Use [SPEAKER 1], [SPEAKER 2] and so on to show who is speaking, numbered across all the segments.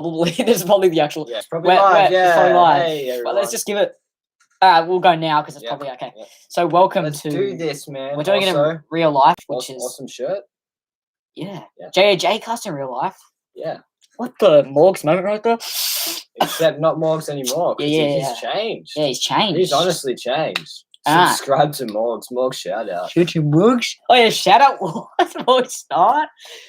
[SPEAKER 1] probably this is probably the actual.
[SPEAKER 2] Yeah, it's probably live.
[SPEAKER 1] It's probably live.
[SPEAKER 2] Hey,
[SPEAKER 1] but let's just give it. We'll go now because it's probably okay.
[SPEAKER 2] Yep.
[SPEAKER 1] So welcome
[SPEAKER 2] Let's
[SPEAKER 1] to.
[SPEAKER 2] do this, man.
[SPEAKER 1] We're doing it in real life, which is
[SPEAKER 2] awesome shirt.
[SPEAKER 1] Yeah. J.A.J. cast in real life.
[SPEAKER 2] Yeah.
[SPEAKER 1] What the Morgs moment right there?
[SPEAKER 2] Except not Morgs anymore.
[SPEAKER 1] He's
[SPEAKER 2] changed.
[SPEAKER 1] Yeah, he's changed.
[SPEAKER 2] He's honestly changed. Subscribe to Morgs. Morgs shout out.
[SPEAKER 1] Shoot you, Morgs. Oh yeah, shout out Ward before we start.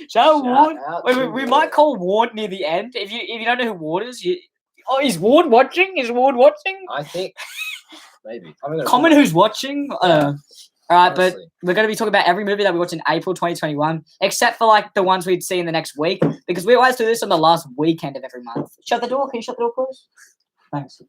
[SPEAKER 1] Shout out Ward. We might call Ward near the end. If you don't know who Ward is, is Ward watching? Is Ward watching?
[SPEAKER 2] I think maybe.
[SPEAKER 1] Comment who's watching. All right, honestly. But we're going to be talking about every movie that we watched in April 2021, except for like the ones we'd see in the next week, because we always do this on the last weekend of every month. Shut the door. Can you shut the door, please? Thanks.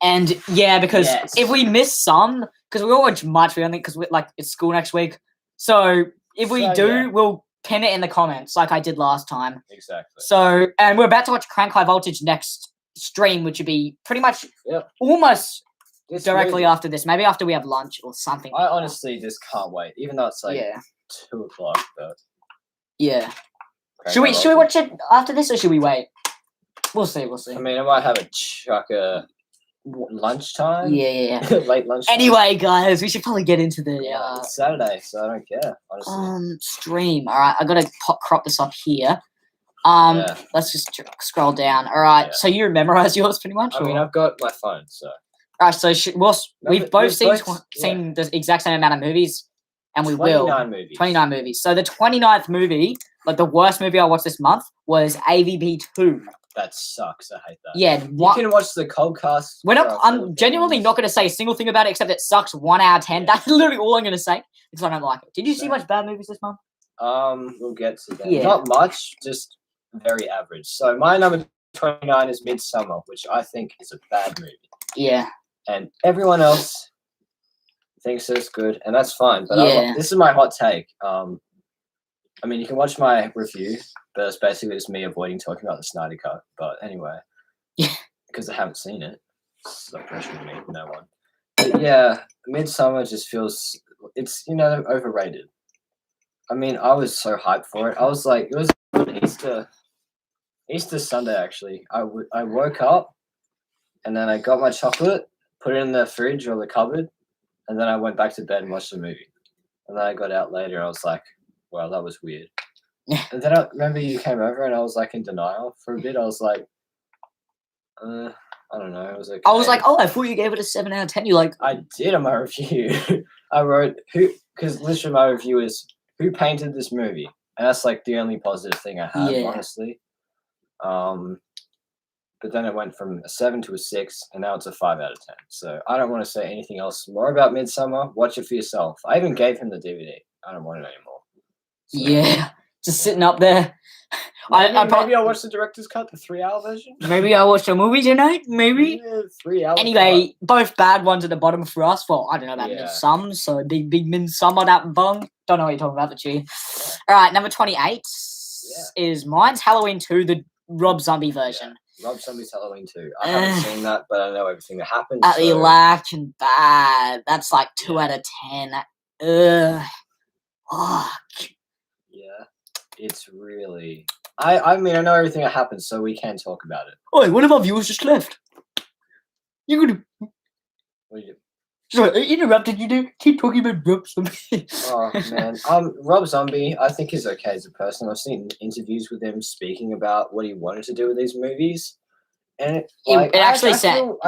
[SPEAKER 1] And yeah, because if we miss some, because we all watch much, we only because it's school next week. So if we we'll pin it in the comments like I did last time.
[SPEAKER 2] Exactly.
[SPEAKER 1] So and we're about to watch Crank High Voltage next stream, which would be pretty much almost. Directly after this, maybe after we have lunch or something.
[SPEAKER 2] I honestly just can't wait, even though it's like 2:00. But
[SPEAKER 1] should we watch it after this or should we wait? We'll see.
[SPEAKER 2] I mean, I might have a chucker lunchtime.
[SPEAKER 1] Yeah.
[SPEAKER 2] Late lunchtime.
[SPEAKER 1] Anyway, guys, we should probably get into the.
[SPEAKER 2] It's Saturday, so I don't care. Honestly.
[SPEAKER 1] Stream. All right, I gotta crop this up here. Let's just scroll down. All right, so you memorize yours pretty much.
[SPEAKER 2] I mean, I've got my phone, so.
[SPEAKER 1] All right, so we've both seen the exact same amount of movies, and we 29 movies. So the 29th movie, like the worst movie I watched this month, was AVP 2.
[SPEAKER 2] That sucks. I hate that.
[SPEAKER 1] Yeah,
[SPEAKER 2] you can watch the Coldcast.
[SPEAKER 1] I'm genuinely not going to say a single thing about it except it sucks 1 out of 10. That's literally all I'm going to say because I don't like it. Did you see much bad movies this month?
[SPEAKER 2] We'll get to that. Not much, just very average. So my number 29 is Midsummer, which I think is a bad movie.
[SPEAKER 1] Yeah.
[SPEAKER 2] And everyone else thinks it's good, and that's fine. But this is my hot take. I mean, you can watch my review, but it's basically just me avoiding talking about the Snyder Cut. But anyway, because I haven't seen it, it's not pressuring me, no one. But yeah, Midsummer just feels it's overrated. I mean, I was so hyped for it. I was like, it was Easter Sunday actually. I woke up, and then I got my chocolate. Put it in the fridge or the cupboard, and then I went back to bed and watched the movie. And then I got out later, and I was like, wow, that was weird. And then I remember you came over, and I was like in denial for a bit. I was like, I don't know. It was okay.
[SPEAKER 1] I was like, I thought you gave it a 7 out of 10. You're like,
[SPEAKER 2] I did on my review. I wrote, because literally my review is, who painted this movie? And that's like the only positive thing I have, honestly. But then it went from a 7 to a 6, and now it's a 5 out of 10. So I don't want to say anything else more about Midsummer. Watch it for yourself. I even gave him the DVD. I don't want it anymore.
[SPEAKER 1] So, just sitting up there.
[SPEAKER 2] Maybe I'll watch the director's cut, the 3-hour version.
[SPEAKER 1] Maybe I'll watch a movie tonight. Maybe
[SPEAKER 2] 3 hours.
[SPEAKER 1] Anyway, both bad ones at the bottom for us. Well, I don't know about Midsummer, so big Midsummer that bung. Don't know what you're talking about, but you. All right, number 28 is mine's Halloween 2, the Rob Zombie version.
[SPEAKER 2] Rob Zombie's Halloween 2. I haven't seen that, but I know everything that happens.
[SPEAKER 1] Lacking bad. That's like 2 out of 10. Ugh. Fuck.
[SPEAKER 2] Yeah. It's really... I mean, I know everything that happens, so we can talk about it.
[SPEAKER 1] Oi, one of our viewers just left. You're gonna...
[SPEAKER 2] What do you do?
[SPEAKER 1] Sorry, I interrupted you to keep talking about Rob Zombie.
[SPEAKER 2] Oh, man. Rob Zombie, I think he's okay as a person. I've seen interviews with him speaking about what he wanted to do with these movies. And I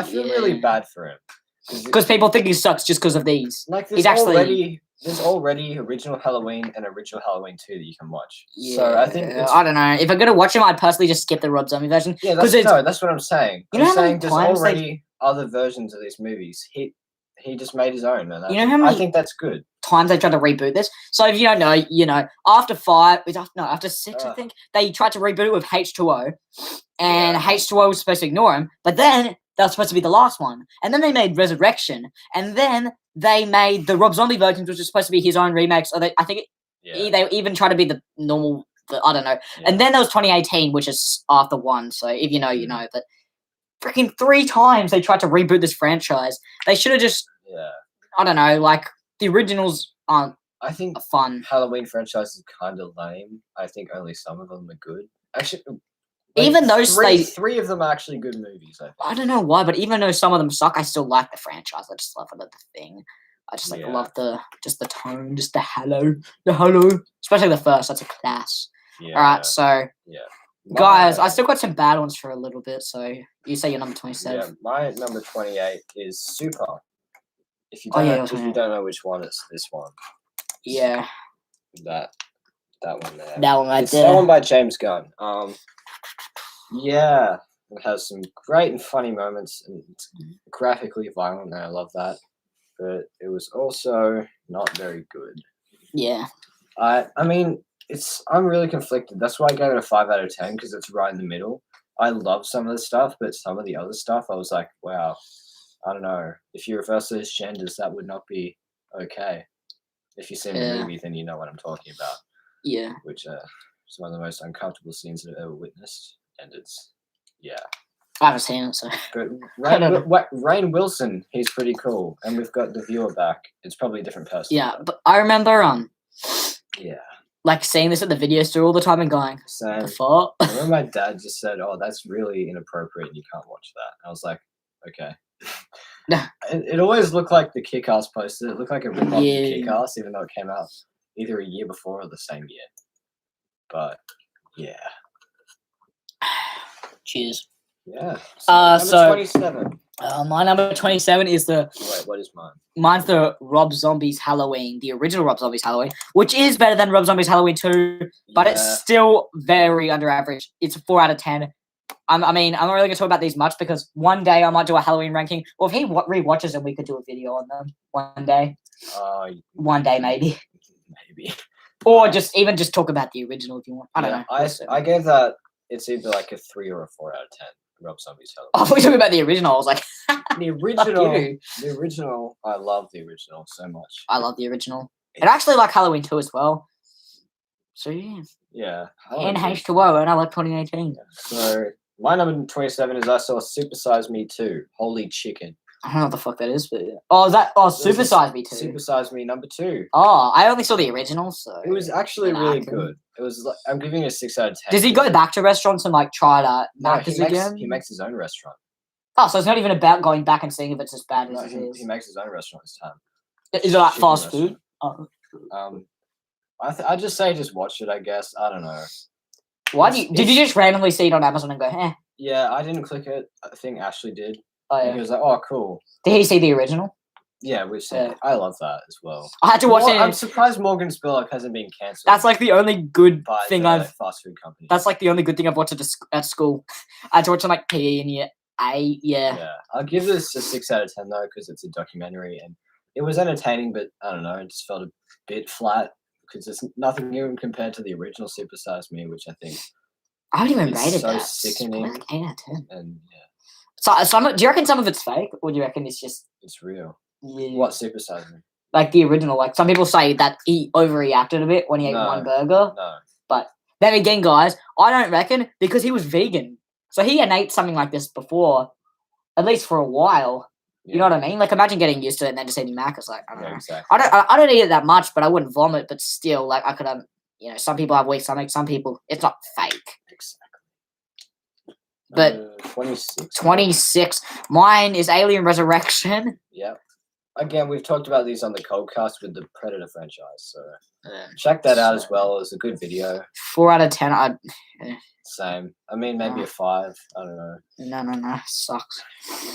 [SPEAKER 2] feel really bad for him.
[SPEAKER 1] Because people think he sucks just because of these.
[SPEAKER 2] Like, there's already original Halloween and original Halloween 2 that you can watch. Yeah, so I think
[SPEAKER 1] I don't know. If I'm gonna watch him, I'd personally just skip the Rob Zombie version.
[SPEAKER 2] Yeah, that's what I'm saying. I'm saying there's already other versions of these movies. He just made his own, and I think that's good.
[SPEAKER 1] Times they tried to reboot this. So if you don't know, after 6, I think they tried to reboot it with H2O, and H2O was supposed to ignore him, but then that was supposed to be the last one, and then they made Resurrection, and then they made the Rob Zombie versions, which was supposed to be his own remakes. Or they even tried to be the normal. I don't know. Yeah. And then there was 2018, which is after 1. So if you know, you know. But freaking 3 times they tried to reboot this franchise. They should have just.
[SPEAKER 2] Yeah.
[SPEAKER 1] I don't know. Like the originals aren't.
[SPEAKER 2] I think
[SPEAKER 1] fun.
[SPEAKER 2] Halloween franchise is kind of lame. I think only some of them are good. Actually,
[SPEAKER 1] even those
[SPEAKER 2] three of them are actually good movies. I think.
[SPEAKER 1] I don't know why, but even though some of them suck, I still like the franchise. I just love it at the thing. I just love the tone, just the hello, especially the first. That's a class.
[SPEAKER 2] Yeah.
[SPEAKER 1] All right, so
[SPEAKER 2] yeah,
[SPEAKER 1] guys, I still got some bad ones for a little bit. So you say your number 27.
[SPEAKER 2] Yeah, my number 28 is Super. If you don't know which one, it's this one.
[SPEAKER 1] Yeah.
[SPEAKER 2] That one there.
[SPEAKER 1] That one right
[SPEAKER 2] it's
[SPEAKER 1] there.
[SPEAKER 2] That one by James Gunn. Yeah, it has some great and funny moments, and it's graphically violent, and I love that. But it was also not very good.
[SPEAKER 1] Yeah.
[SPEAKER 2] I mean, I'm really conflicted. That's why I gave it a 5 out of 10 because it's right in the middle. I love some of the stuff, but some of the other stuff, I was like, wow, I don't know. If you reverse those genders, that would not be okay. If you've seen the movie, then you know what I'm talking about.
[SPEAKER 1] Yeah.
[SPEAKER 2] Which is one of the most uncomfortable scenes I've ever witnessed, and it's
[SPEAKER 1] I haven't seen it, so.
[SPEAKER 2] But Rainn Wilson, he's pretty cool, and we've got the viewer back. It's probably a different person.
[SPEAKER 1] Yeah, but I remember
[SPEAKER 2] Yeah.
[SPEAKER 1] Like seeing this at the video store all the time and going,
[SPEAKER 2] Same.
[SPEAKER 1] the fuck?
[SPEAKER 2] I remember my dad just said, "Oh, that's really inappropriate. You can't watch that." I was like, "Okay." It always looked like the Kick-Ass poster. It looked like a rip-off of Kick-Ass, even though it came out either a year before or the same year. But yeah.
[SPEAKER 1] Cheers.
[SPEAKER 2] Yeah.
[SPEAKER 1] So
[SPEAKER 2] 27.
[SPEAKER 1] My number 27 is
[SPEAKER 2] Wait, what is mine?
[SPEAKER 1] Mine's the Rob Zombie's Halloween, the original Rob Zombie's Halloween, which is better than Rob Zombie's Halloween 2, but it's still very under average. It's a 4 out of 10. I'm not really going to talk about these much because one day I might do a Halloween ranking, or if he rewatches them, we could do a video on them one day. One day, maybe.
[SPEAKER 2] Maybe.
[SPEAKER 1] Or just talk about the original if you want. I don't know.
[SPEAKER 2] I gave that, it's either like a 3 or a 4 out of 10. Rob Zombie's Halloween.
[SPEAKER 1] Oh, we're talking about the original. I was like,
[SPEAKER 2] the original. I love the original so much.
[SPEAKER 1] I love the original. And I actually like Halloween 2 as well. So yeah.
[SPEAKER 2] Yeah.
[SPEAKER 1] And H2O, and I like 2018.
[SPEAKER 2] Yeah. So my number 27 is I saw Super Size Me 2. Holy chicken.
[SPEAKER 1] I don't know what the fuck that is, but yeah. Super Size Me 2.
[SPEAKER 2] Super Size Me number 2.
[SPEAKER 1] Oh, I only saw the original, so
[SPEAKER 2] it was actually really good. It was like, I'm giving it a 6 out of 10.
[SPEAKER 1] Does he go back to restaurants and like try to again?
[SPEAKER 2] He makes his own restaurant.
[SPEAKER 1] Oh, so it's not even about going back and seeing if it's as bad as it is.
[SPEAKER 2] He makes his own restaurant this time.
[SPEAKER 1] Is it like fast food? Oh.
[SPEAKER 2] I just say just watch it. I guess I don't know.
[SPEAKER 1] Did you just randomly see it on Amazon and go, eh?
[SPEAKER 2] Yeah, I didn't click it. I think Ashley did.
[SPEAKER 1] Oh yeah.
[SPEAKER 2] And he was like, "Oh, cool."
[SPEAKER 1] Did he see the original?
[SPEAKER 2] Yeah, we've seen it. I love that as well.
[SPEAKER 1] I had to watch it.
[SPEAKER 2] I'm surprised Morgan Spurlock hasn't been cancelled.
[SPEAKER 1] That's like the only good thing
[SPEAKER 2] fast food company.
[SPEAKER 1] That's like the only good thing I've watched at school. I had to watch on like PE and
[SPEAKER 2] Yeah, I'll give this a 6 out of 10 though because it's a documentary and it was entertaining, but I don't know, it just felt a bit flat because there's nothing even compared to the original Super Size Me, which I think
[SPEAKER 1] I haven't even rated
[SPEAKER 2] so
[SPEAKER 1] that.
[SPEAKER 2] sickening.
[SPEAKER 1] Like 8 out of 10.
[SPEAKER 2] And yeah.
[SPEAKER 1] So do you reckon some of it's fake, or do you reckon it's
[SPEAKER 2] real?
[SPEAKER 1] Yeah.
[SPEAKER 2] What Super Size Me?
[SPEAKER 1] Like the original. Like some people say that he overreacted a bit when he ate one burger.
[SPEAKER 2] No.
[SPEAKER 1] But then again, guys, I don't reckon because he was vegan, so he had ate something like this before, at least for a while. Yeah. You know what I mean? Like imagine getting used to it and then just eating Macca's. Like I don't know. Exactly. I don't eat it that much, but I wouldn't vomit. But still, like I could have. Some people have weak stomach. Some people, it's not fake.
[SPEAKER 2] Exactly.
[SPEAKER 1] But
[SPEAKER 2] 26.
[SPEAKER 1] 26. Mine is Alien Resurrection.
[SPEAKER 2] Yeah. Again, we've talked about these on the Coldcast with the Predator franchise, so check that out as well. It's a good video.
[SPEAKER 1] 4 out of 10.
[SPEAKER 2] Same. I mean, maybe a 5. I don't know.
[SPEAKER 1] No. Sucks.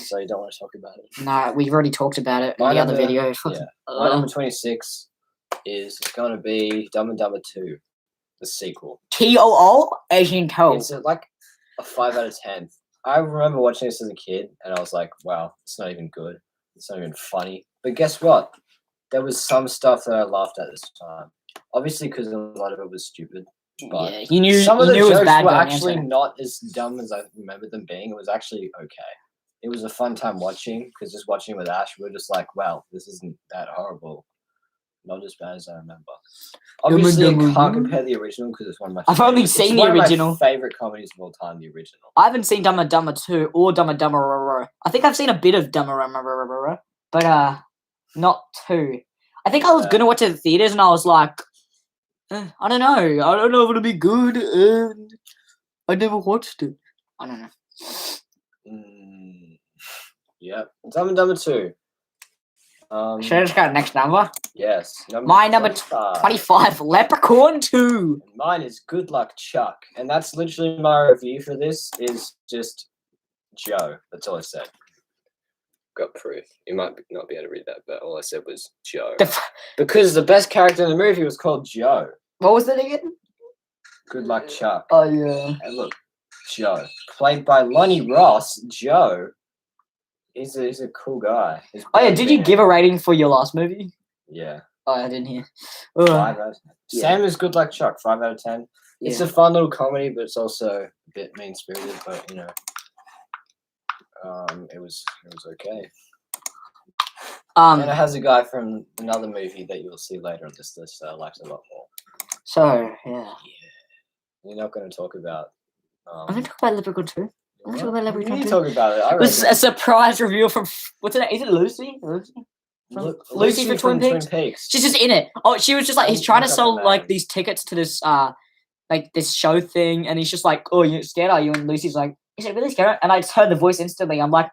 [SPEAKER 2] So you don't want to talk about it?
[SPEAKER 1] No, we've already talked about it in the other video.
[SPEAKER 2] Yeah. My number 26 is going to be Dumb and Dumber 2, the sequel.
[SPEAKER 1] TOO? Asian Toe.
[SPEAKER 2] It's like a 5 out of 10. I remember watching this as a kid, and I was like, wow, it's not even good. It's not even funny. But guess what? There was some stuff that I laughed at this time. Obviously, because a lot of it was stupid. But
[SPEAKER 1] yeah, you knew
[SPEAKER 2] some of the jokes
[SPEAKER 1] were
[SPEAKER 2] actually not as dumb as I remember them being. It was actually okay. It was a fun time watching, because just watching with Ash, we were just like, wow, this isn't that horrible. Not as bad as I remember. Obviously, I can't compare the original because it's one of my
[SPEAKER 1] I've only seen the original.
[SPEAKER 2] One of my favorite comedies of all time, the original.
[SPEAKER 1] I haven't seen Dumb and Dumber 2 or Dumb and Dumber. I think I've seen a bit of Dumb and Dumber, but not 2. I think I was going to watch it at the theaters and I was like, I don't know. I don't know if it'll be good. I never watched it. I don't know.
[SPEAKER 2] Yep. Dumb and Dumber 2.
[SPEAKER 1] Should I just go next number?
[SPEAKER 2] Yes.
[SPEAKER 1] My number 25, Leprechaun 2.
[SPEAKER 2] And mine is Good Luck Chuck. And that's literally my review for this is just Joe. That's all I said. Got proof. You might not be able to read that, but all I said was Joe. Because the best character in the movie was called Joe.
[SPEAKER 1] What was it again?
[SPEAKER 2] Good Luck Chuck.
[SPEAKER 1] Oh, yeah.
[SPEAKER 2] And look, Joe. Played by Lonnie Ross. Joe. He's a cool guy.
[SPEAKER 1] Oh, yeah. Did you give a rating for your last movie?
[SPEAKER 2] Yeah.
[SPEAKER 1] Oh, I didn't hear.
[SPEAKER 2] 5 out of 10. Yeah. Same as Good Luck Chuck. 5 out of 10.
[SPEAKER 1] Yeah.
[SPEAKER 2] It's a fun little comedy, but it's also a bit mean-spirited, but, you know. It was okay. And it has a guy from another movie that you'll see later on this list that I liked a lot more.
[SPEAKER 1] So, yeah.
[SPEAKER 2] You're not going to talk about...
[SPEAKER 1] I'm going to talk about Leprechaun 2. I'm going to talk about Leprechaun 2.
[SPEAKER 2] You talk about it.
[SPEAKER 1] It was a surprise review from... What's her name? Is it Lucy? Lucy from Twin Peaks? She's just in it. Oh, she was just like... He's trying to sell, like, these tickets to this, like, this show thing, and he's just like, oh, you're scared, are you? And Lucy's like, is it really scary? And I just heard the voice instantly. I'm like...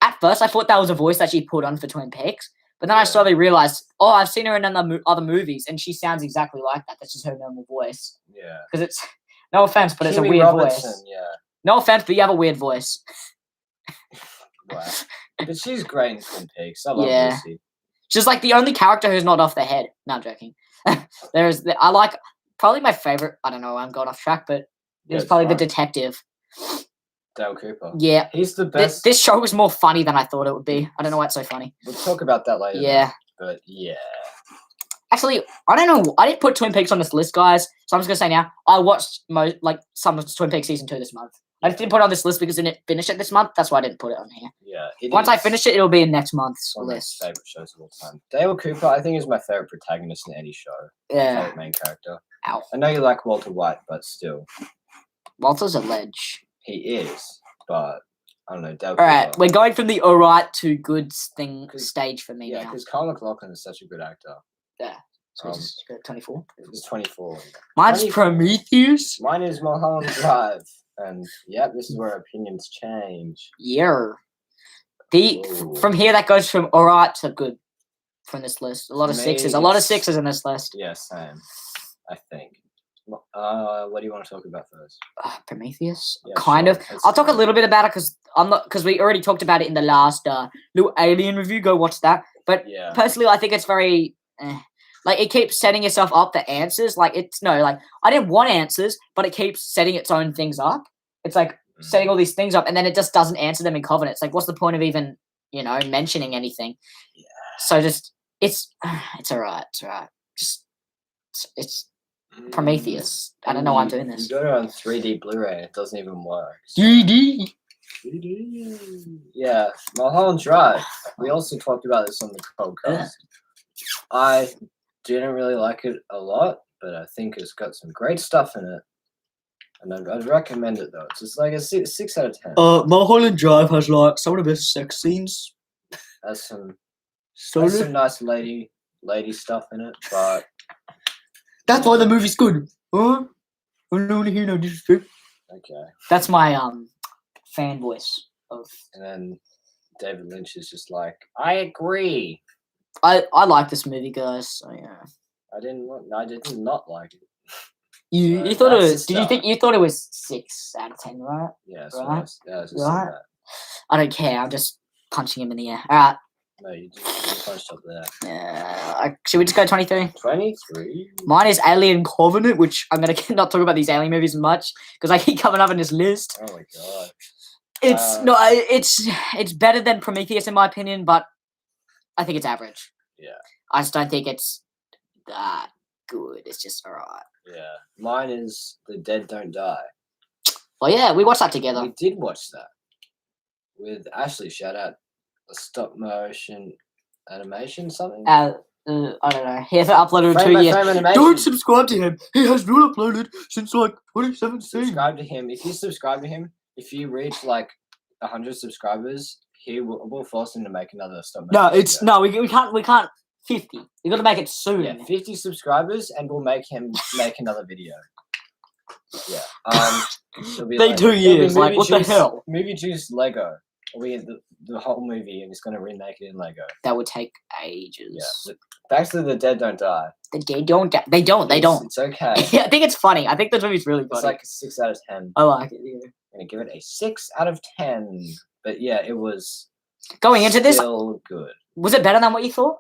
[SPEAKER 1] At first, I thought that was a voice that she put on for Twin Peaks. But then I slowly realized, oh, I've seen her in other movies, and she sounds exactly like that. That's just her normal voice. Yeah. Because it's, no offense, but it's a weird voice. Yeah. No offense, but you have a weird voice.
[SPEAKER 2] Wow. But she's great in Twin Peaks. I love Lucy.
[SPEAKER 1] She's like the only character who's not off the head. No, I'm joking. I like, probably my favorite, I don't know, I'm going off track, but it was probably the detective.
[SPEAKER 2] Dale Cooper.
[SPEAKER 1] Yeah.
[SPEAKER 2] He's the best.
[SPEAKER 1] This show was more funny than I thought it would be. I don't know why it's so funny.
[SPEAKER 2] We'll talk about that later.
[SPEAKER 1] Yeah.
[SPEAKER 2] But yeah.
[SPEAKER 1] Actually, I don't know. I didn't put Twin Peaks on this list, guys. So I'm just going to say now, I watched some of Twin Peaks Season 2 this month. I just didn't put it on this list because I didn't finish it this month. That's why I didn't put it on here. Yeah. Once I finish it, it'll be in next month's list.
[SPEAKER 2] One of my favorite shows of all time. Dale Cooper, I think, is my favorite protagonist in any show.
[SPEAKER 1] Yeah.
[SPEAKER 2] Favorite main character.
[SPEAKER 1] Ow.
[SPEAKER 2] I know you like Walter White, but still.
[SPEAKER 1] Walter's a ledge.
[SPEAKER 2] He is, but... I don't know. Dale
[SPEAKER 1] All right, we're going from the alright to good stage for me now.
[SPEAKER 2] Yeah, because Kyle MacLachlan is such a good actor.
[SPEAKER 1] Yeah. So he's 24?
[SPEAKER 2] He's 24.
[SPEAKER 1] Mine's Prometheus.
[SPEAKER 2] Mine is Mulholland Drive. And, yeah, this is where opinions change.
[SPEAKER 1] Yeah. From here, that goes from alright to good from this list. A lot of sixes. A lot of sixes in this list.
[SPEAKER 2] Yeah, same. I think. What do you want to talk about first?
[SPEAKER 1] Prometheus, yeah, kind of. I'll talk a little bit about it because we already talked about it in the last little Alien review. Go watch that. But personally, I think it's very like it keeps setting itself up for answers. Like I didn't want answers, but it keeps setting its own things up. It's like setting all these things up, and then it just doesn't answer them in Covenant. It's like, what's the point of even mentioning anything? Yeah. So just it's alright. It's alright. Just it's. Prometheus. I don't know why I'm doing this.
[SPEAKER 2] You got it on 3D Blu-ray. It doesn't even work.
[SPEAKER 1] 3D.
[SPEAKER 2] Yeah, Mulholland Drive. We also talked about this on the podcast. I didn't really like it a lot, but I think it's got some great stuff in it, and I'd recommend it though. It's just like a 6 out of 10.
[SPEAKER 1] Mulholland Drive has like some of the best sex scenes.
[SPEAKER 2] Has some nice lady stuff in it, but.
[SPEAKER 1] That's why the movie's good. Huh? I don't want to hear no disrespect.
[SPEAKER 2] Okay.
[SPEAKER 1] That's my fan voice of.
[SPEAKER 2] And then David Lynch is just like, I agree.
[SPEAKER 1] I like this movie, guys. So yeah.
[SPEAKER 2] I did not like it.
[SPEAKER 1] You thought it was? Did you think you thought it was 6 out of 10, right?
[SPEAKER 2] Yeah.
[SPEAKER 1] Right.
[SPEAKER 2] Right.
[SPEAKER 1] I don't care. I'm just punching him in the air. All right.
[SPEAKER 2] No, you punched up there.
[SPEAKER 1] Yeah. Should we just go 23?
[SPEAKER 2] 23?
[SPEAKER 1] Mine is Alien Covenant, which I'm going to not talk about these alien movies much because I keep coming up in this list.
[SPEAKER 2] Oh, my God.
[SPEAKER 1] It's better than Prometheus in my opinion, but I think it's average.
[SPEAKER 2] Yeah.
[SPEAKER 1] I just don't think it's that good. It's just all right.
[SPEAKER 2] Yeah. Mine is The Dead Don't Die.
[SPEAKER 1] Well, yeah, we watched that together.
[SPEAKER 2] We did watch that. With Ashley, shout out. A stop motion animation, something?
[SPEAKER 1] I don't know. He hasn't uploaded in 2 years. Don't subscribe to him. He has not uploaded since like 2017.
[SPEAKER 2] Subscribe to him. If you subscribe to him, if you reach like 100 subscribers, we'll force him to make another stop motion.
[SPEAKER 1] We can't. 50. You got to make it soon.
[SPEAKER 2] Yeah, 50 subscribers, and we'll make him make another video. Yeah. It'll be
[SPEAKER 1] They
[SPEAKER 2] like,
[SPEAKER 1] 2
[SPEAKER 2] it'll be
[SPEAKER 1] years. Like,
[SPEAKER 2] movie
[SPEAKER 1] what the
[SPEAKER 2] juice,
[SPEAKER 1] hell?
[SPEAKER 2] Movie juice Lego. We the whole movie, and it's gonna remake it in Lego.
[SPEAKER 1] That would take ages.
[SPEAKER 2] Yeah. Back to the Dead Don't Die.
[SPEAKER 1] They don't. They don't. They don't.
[SPEAKER 2] It's okay.
[SPEAKER 1] Yeah, I think it's funny. I think the movie's really funny.
[SPEAKER 2] It's like a 6 out of 10.
[SPEAKER 1] I like it. Yeah.
[SPEAKER 2] I'm gonna give it a 6 out of 10. But yeah, it was
[SPEAKER 1] Going into this,
[SPEAKER 2] still good.
[SPEAKER 1] was it better than what you thought?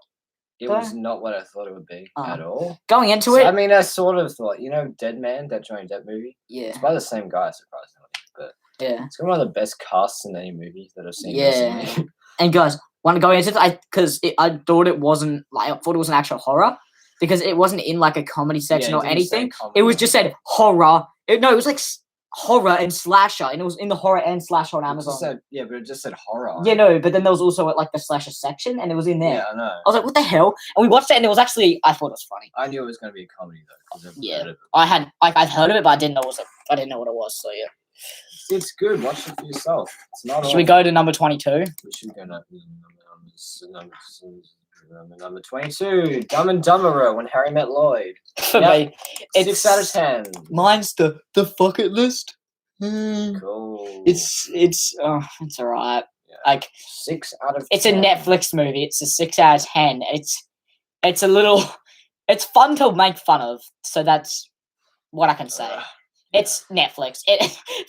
[SPEAKER 2] It was not what I thought it would be at all.
[SPEAKER 1] Going into
[SPEAKER 2] So,
[SPEAKER 1] it,
[SPEAKER 2] I mean, I sort of thought, Dead Man, that Johnny Depp movie.
[SPEAKER 1] yeah,
[SPEAKER 2] It's by the same guy, surprisingly, but
[SPEAKER 1] yeah,
[SPEAKER 2] it's got one of the best casts in any movie that I've seen
[SPEAKER 1] yeah.
[SPEAKER 2] recently.
[SPEAKER 1] And guys, want to go into it? Because I thought it wasn't like I thought it was an actual horror because it wasn't in like a comedy section or anything. It was just said horror. It was like horror and slasher, and it was in the horror and slasher on Amazon.
[SPEAKER 2] But it just said horror.
[SPEAKER 1] Yeah, no, but then there was also like the slasher section, and it was in there.
[SPEAKER 2] Yeah, I know.
[SPEAKER 1] I was like, what the hell? And we watched it, and it was actually, I thought it was funny.
[SPEAKER 2] I knew it was going to be a comedy though.
[SPEAKER 1] Yeah, I've heard of it, but I didn't know what it was. So yeah,
[SPEAKER 2] it's good. Watch it for yourself. It's not.
[SPEAKER 1] Should we go to number 22?
[SPEAKER 2] We should go number 22. Dumb and Dumberer, When Harry Met Lloyd.
[SPEAKER 1] Yep.
[SPEAKER 2] It's 6 out of 10.
[SPEAKER 1] Mine's the bucket list.
[SPEAKER 2] Cool.
[SPEAKER 1] It's alright. Yeah. Like
[SPEAKER 2] 6 out of.
[SPEAKER 1] It's
[SPEAKER 2] 10.
[SPEAKER 1] a Netflix movie. It's a 6 out of 10. It's a little. It's fun to make fun of. So that's what I can say. It's Netflix.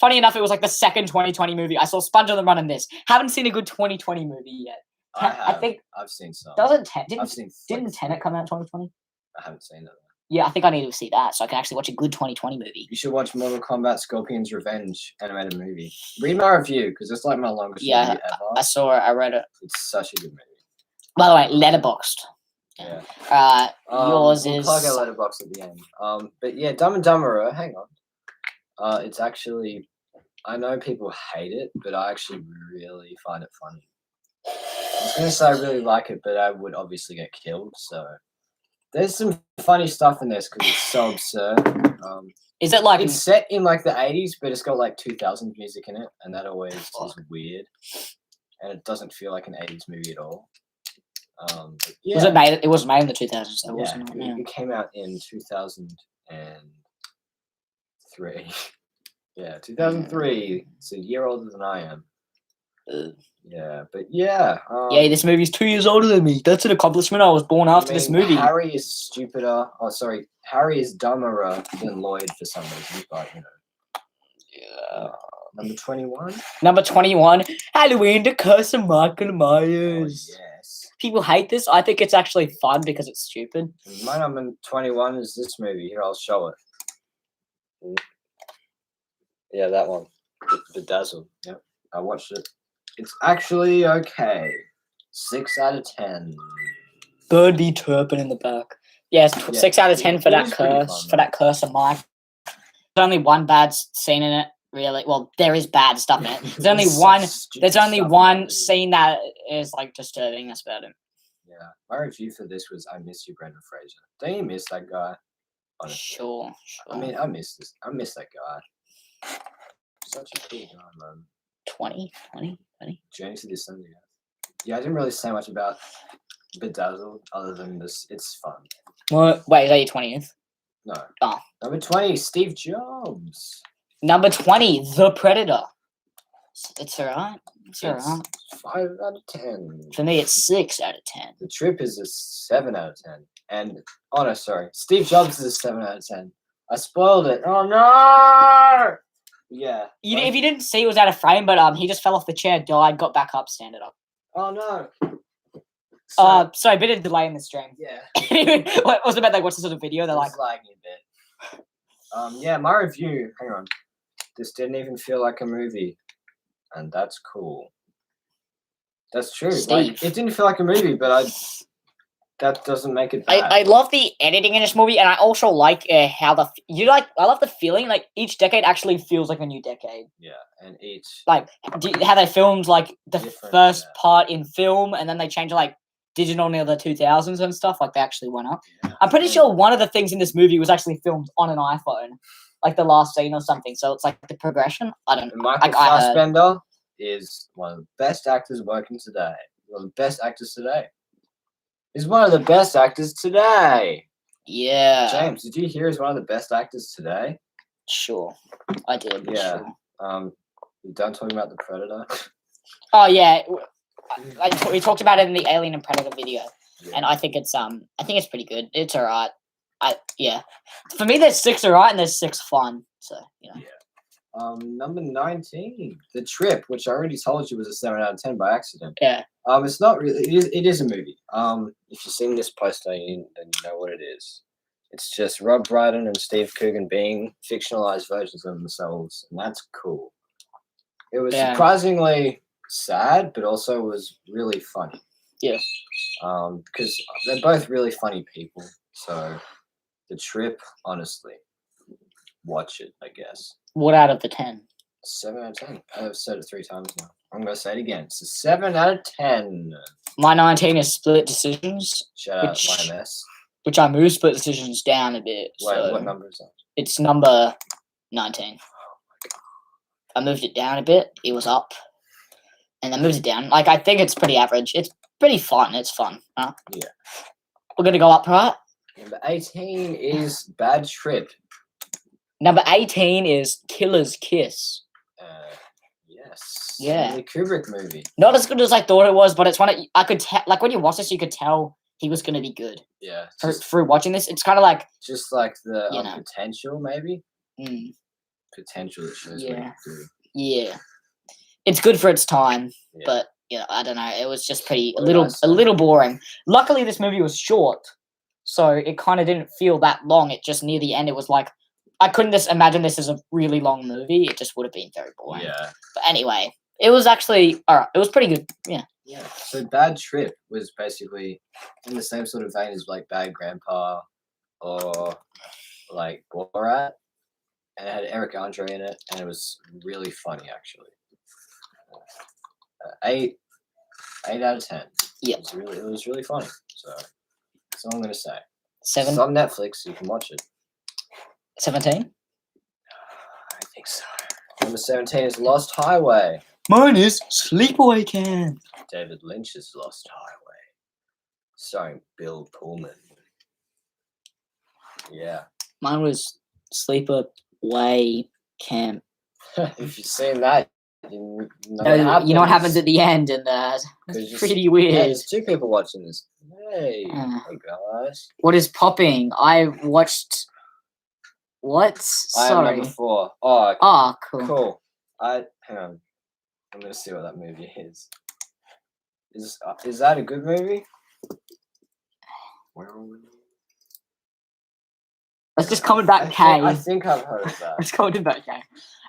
[SPEAKER 1] Funny enough, it was like the second 2020 movie. I saw Sponge on the Run in this. Haven't seen a good 2020 movie yet. I think
[SPEAKER 2] I've seen some.
[SPEAKER 1] Didn't Tenet come out in 2020?
[SPEAKER 2] I haven't seen it.
[SPEAKER 1] Yeah, I think I need to see that so I can actually watch a good 2020 movie.
[SPEAKER 2] You should watch Mortal Kombat Scorpion's Revenge animated movie. Read my review because it's like my longest movie ever.
[SPEAKER 1] I saw it. I read it.
[SPEAKER 2] It's such a good movie.
[SPEAKER 1] By the way, Letterboxd.
[SPEAKER 2] Yeah.
[SPEAKER 1] Yours
[SPEAKER 2] we'll
[SPEAKER 1] is.
[SPEAKER 2] Plug our Letterboxd at the end. But yeah, Dumb and Dumberer. Hang on. It's actually. I know people hate it, but I actually really find it funny. I was going to say I really like it, but I would obviously get killed. So there's some funny stuff in this because it's so absurd.
[SPEAKER 1] Is it like
[SPEAKER 2] it's set in like the 80s, but it's got like 2000s music in it, and that always is weird. And it doesn't feel like an 80s movie at all. Yeah.
[SPEAKER 1] Was it made? It was made in the 2000s, though, wasn't it?
[SPEAKER 2] Yeah, it came out in 2003. Yeah, 2003. It's a year older than I am. Yeah, but yeah.
[SPEAKER 1] This movie's 2 years older than me. That's an accomplishment. I was born after this movie.
[SPEAKER 2] Harry is stupider. Oh, sorry. Harry is dumberer than Lloyd for some reason, but
[SPEAKER 1] Yeah.
[SPEAKER 2] Number 21?
[SPEAKER 1] Number 21. Halloween, The Curse of Michael Myers.
[SPEAKER 2] Oh, yes.
[SPEAKER 1] People hate this. I think it's actually fun because it's stupid.
[SPEAKER 2] My number 21 is this movie. Here, I'll show it. Yeah, that one. Bedazzled. Yep. I watched it. It's actually okay. 6 out of 10.
[SPEAKER 1] Bird v Turpin in the back. Yes, 6 out of 10 for that curse. For that Curse of Mike. There's only one bad scene in it. Really, well, there is bad stuff in it. There's only one. There's only one scene that is like disturbing. That's about it.
[SPEAKER 2] Yeah, my review for this was I miss you, Brendan Fraser. Don't you miss that guy? Honestly.
[SPEAKER 1] Sure.
[SPEAKER 2] I mean, I miss that guy. Such a cool guy, man.
[SPEAKER 1] 20.
[SPEAKER 2] Journey to the Assembly. Yeah, I didn't really say much about Bedazzled other than this. It's fun.
[SPEAKER 1] What? Wait, is that your 20th?
[SPEAKER 2] No.
[SPEAKER 1] Oh.
[SPEAKER 2] Number 20, Steve Jobs.
[SPEAKER 1] Number 20, The Predator. It's alright. It's alright.
[SPEAKER 2] 5 out of 10.
[SPEAKER 1] For me, it's 6 out of 10.
[SPEAKER 2] The Trip is a 7 out of 10. And, oh no, sorry. Steve Jobs is a 7 out of 10. I spoiled it. Oh no! Yeah.
[SPEAKER 1] If you didn't see, it was out of frame, but he just fell off the chair, died, got back up, standed up.
[SPEAKER 2] Oh no.
[SPEAKER 1] Sorry, a bit of delay in the stream.
[SPEAKER 2] Yeah.
[SPEAKER 1] What was about like what's the sort of video? They're like
[SPEAKER 2] lagging a bit. Yeah, my review. Hang on. This didn't even feel like a movie, and that's cool. That's true. Like, it didn't feel like a movie, but that doesn't make it bad.
[SPEAKER 1] I love the editing in this movie, and I also like how I love the feeling like each decade actually feels like a new decade.
[SPEAKER 2] Yeah, and each
[SPEAKER 1] like how they filmed like the first part in film, and then they changed like digital near the 2000s and stuff. Like they actually went up. Yeah. I'm pretty sure one of the things in this movie was actually filmed on an iPhone, like the last scene or something. So it's like the progression. I don't know.
[SPEAKER 2] Michael Fassbender is one of the best actors working today. One of the best actors today. He's one of the best actors today.
[SPEAKER 1] Yeah.
[SPEAKER 2] James, did you hear he's one of the best actors today?
[SPEAKER 1] Sure, I did.
[SPEAKER 2] Yeah.
[SPEAKER 1] Sure.
[SPEAKER 2] You done talking about the Predator?
[SPEAKER 1] Oh yeah, we talked about it in the Alien and Predator video,
[SPEAKER 2] Yeah.
[SPEAKER 1] and I think it's pretty good. It's alright. For me, there's 6 alright and there's 6 fun. So you know.
[SPEAKER 2] Yeah. Number 19, The Trip, which I already told you was a 7 out of 10 by accident.
[SPEAKER 1] Yeah.
[SPEAKER 2] It's not really. It is a movie. If you've seen this poster, then you know what it is. It's just Rob Brydon and Steve Coogan being fictionalized versions of themselves, and that's cool. It was surprisingly sad, but also was really funny.
[SPEAKER 1] Yeah.
[SPEAKER 2] Because they're both really funny people. So, The Trip, honestly, watch it, I guess.
[SPEAKER 1] What out of the 10?
[SPEAKER 2] 7 out of 10. I've said it 3 times now. I'm going to say it again. It's a 7 out of 10.
[SPEAKER 1] My 19 is Split Decisions.
[SPEAKER 2] Shout out YMS.
[SPEAKER 1] Which I moved Split Decisions down a bit.
[SPEAKER 2] Wait,
[SPEAKER 1] so
[SPEAKER 2] what number is that?
[SPEAKER 1] It's number 19. I moved it down a bit. It was up. And I moved it down. Like, I think it's pretty average. It's pretty fun. It's fun. Huh?
[SPEAKER 2] Yeah.
[SPEAKER 1] We're going to go up, right?
[SPEAKER 2] Number 18 is Bad Trip.
[SPEAKER 1] Number 18 is Killer's Kiss.
[SPEAKER 2] Yes.
[SPEAKER 1] Yeah.
[SPEAKER 2] The Kubrick movie.
[SPEAKER 1] Not as good as I thought it was, but it's one I could tell. Like, when you watch this, you could tell he was going to be good.
[SPEAKER 2] Yeah.
[SPEAKER 1] Through watching this, it's kind of like...
[SPEAKER 2] Just like the potential, maybe?
[SPEAKER 1] Mm.
[SPEAKER 2] Potential that shows what you do.
[SPEAKER 1] Yeah. It's good for its time, but, I don't know. It was just pretty... A little boring. Luckily, this movie was short, so it kind of didn't feel that long. It just, near the end, it was like... I couldn't just imagine this as a really long movie. It just would have been very boring.
[SPEAKER 2] Yeah.
[SPEAKER 1] But anyway, it was actually... Alright, it was pretty good. Yeah.
[SPEAKER 2] Yeah. So Bad Trip was basically in the same sort of vein as like Bad Grandpa or like Borat, and it had Eric Andre in it, and it was really funny actually. 8 out of 10.
[SPEAKER 1] Yeah.
[SPEAKER 2] It was really funny. So that's all I'm gonna say.
[SPEAKER 1] 7.
[SPEAKER 2] It's on Netflix, so you can watch it.
[SPEAKER 1] 17.
[SPEAKER 2] I think so. Number 17 is Lost Highway.
[SPEAKER 1] Mine is Sleepaway Camp.
[SPEAKER 2] David Lynch's Lost Highway, starring Bill Pullman. Yeah.
[SPEAKER 1] Mine was Sleepaway Camp.
[SPEAKER 2] If you've seen that, you know
[SPEAKER 1] what happens at the end, and it's pretty weird.
[SPEAKER 2] Yeah, there's 2 people watching this. Hey guys.
[SPEAKER 1] What is popping? I watched. What?
[SPEAKER 2] I am number 4. Oh, okay.
[SPEAKER 1] Oh, cool.
[SPEAKER 2] Cool. Hang on. I'm gonna see what that movie is. Is that a good movie? Where are we?
[SPEAKER 1] Let's just comment back K.
[SPEAKER 2] I think I've heard of that.
[SPEAKER 1] Let's comment back K.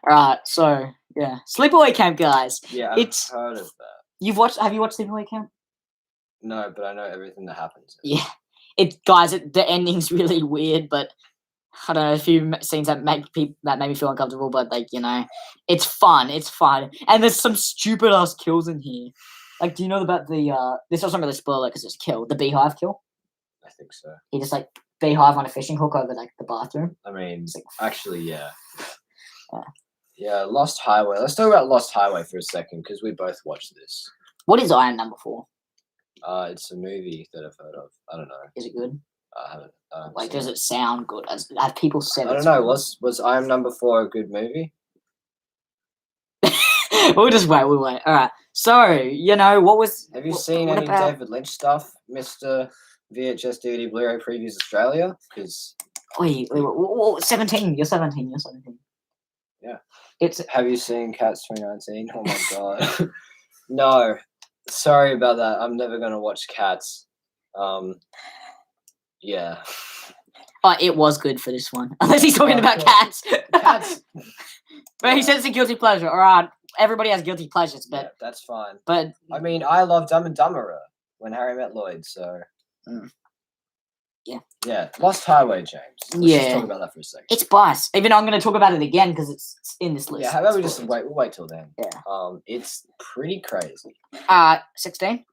[SPEAKER 1] Alright, so yeah. Sleepaway Camp, guys.
[SPEAKER 2] Yeah, I've heard of that.
[SPEAKER 1] Have you watched Sleepaway Camp?
[SPEAKER 2] No, but I know everything that happens.
[SPEAKER 1] Yeah. The ending's really weird, but I don't know, a few scenes that made me feel uncomfortable, but it's fun. It's fun, and there's some stupid ass kills in here. Like, do you know about the? This doesn't really spoil it because it's the beehive kill.
[SPEAKER 2] I think so.
[SPEAKER 1] He just beehive on a fishing hook over the bathroom.
[SPEAKER 2] I mean, actually, yeah. Yeah, Lost Highway. Let's talk about Lost Highway for a second because we both watched this.
[SPEAKER 1] What is Iron number 4?
[SPEAKER 2] It's a movie that I've heard of. I don't know.
[SPEAKER 1] Is it good?
[SPEAKER 2] I haven't.
[SPEAKER 1] Does it sound good? Have people said?
[SPEAKER 2] I don't know. Was I Am Number 4 a good movie?
[SPEAKER 1] We'll just wait. We'll wait. All right. So what was?
[SPEAKER 2] Have you seen any David Lynch stuff, Mr. VHS DVD Blu-ray Previews Australia? Because
[SPEAKER 1] wait, 17. You're 17. You're 17.
[SPEAKER 2] Yeah.
[SPEAKER 1] Have
[SPEAKER 2] you seen Cats 2019? Oh my god. No. Sorry about that. I'm never gonna watch Cats. Yeah.
[SPEAKER 1] Oh, it was good for this one. Unless he's talking about Cats.
[SPEAKER 2] Cats.
[SPEAKER 1] But he says it's a guilty pleasure. All right. Everybody has guilty pleasures, but
[SPEAKER 2] yeah, that's fine.
[SPEAKER 1] But
[SPEAKER 2] I mean, I love Dumb and Dumberer when Harry met Lloyd. So.
[SPEAKER 1] Yeah.
[SPEAKER 2] Yeah. Lost Highway, James. Let's just talk about that for a second.
[SPEAKER 1] It's bias. Even though I'm going to talk about it again because it's in this list.
[SPEAKER 2] Yeah. How about we just wait? We'll wait till then.
[SPEAKER 1] Yeah.
[SPEAKER 2] It's pretty crazy.
[SPEAKER 1] 16.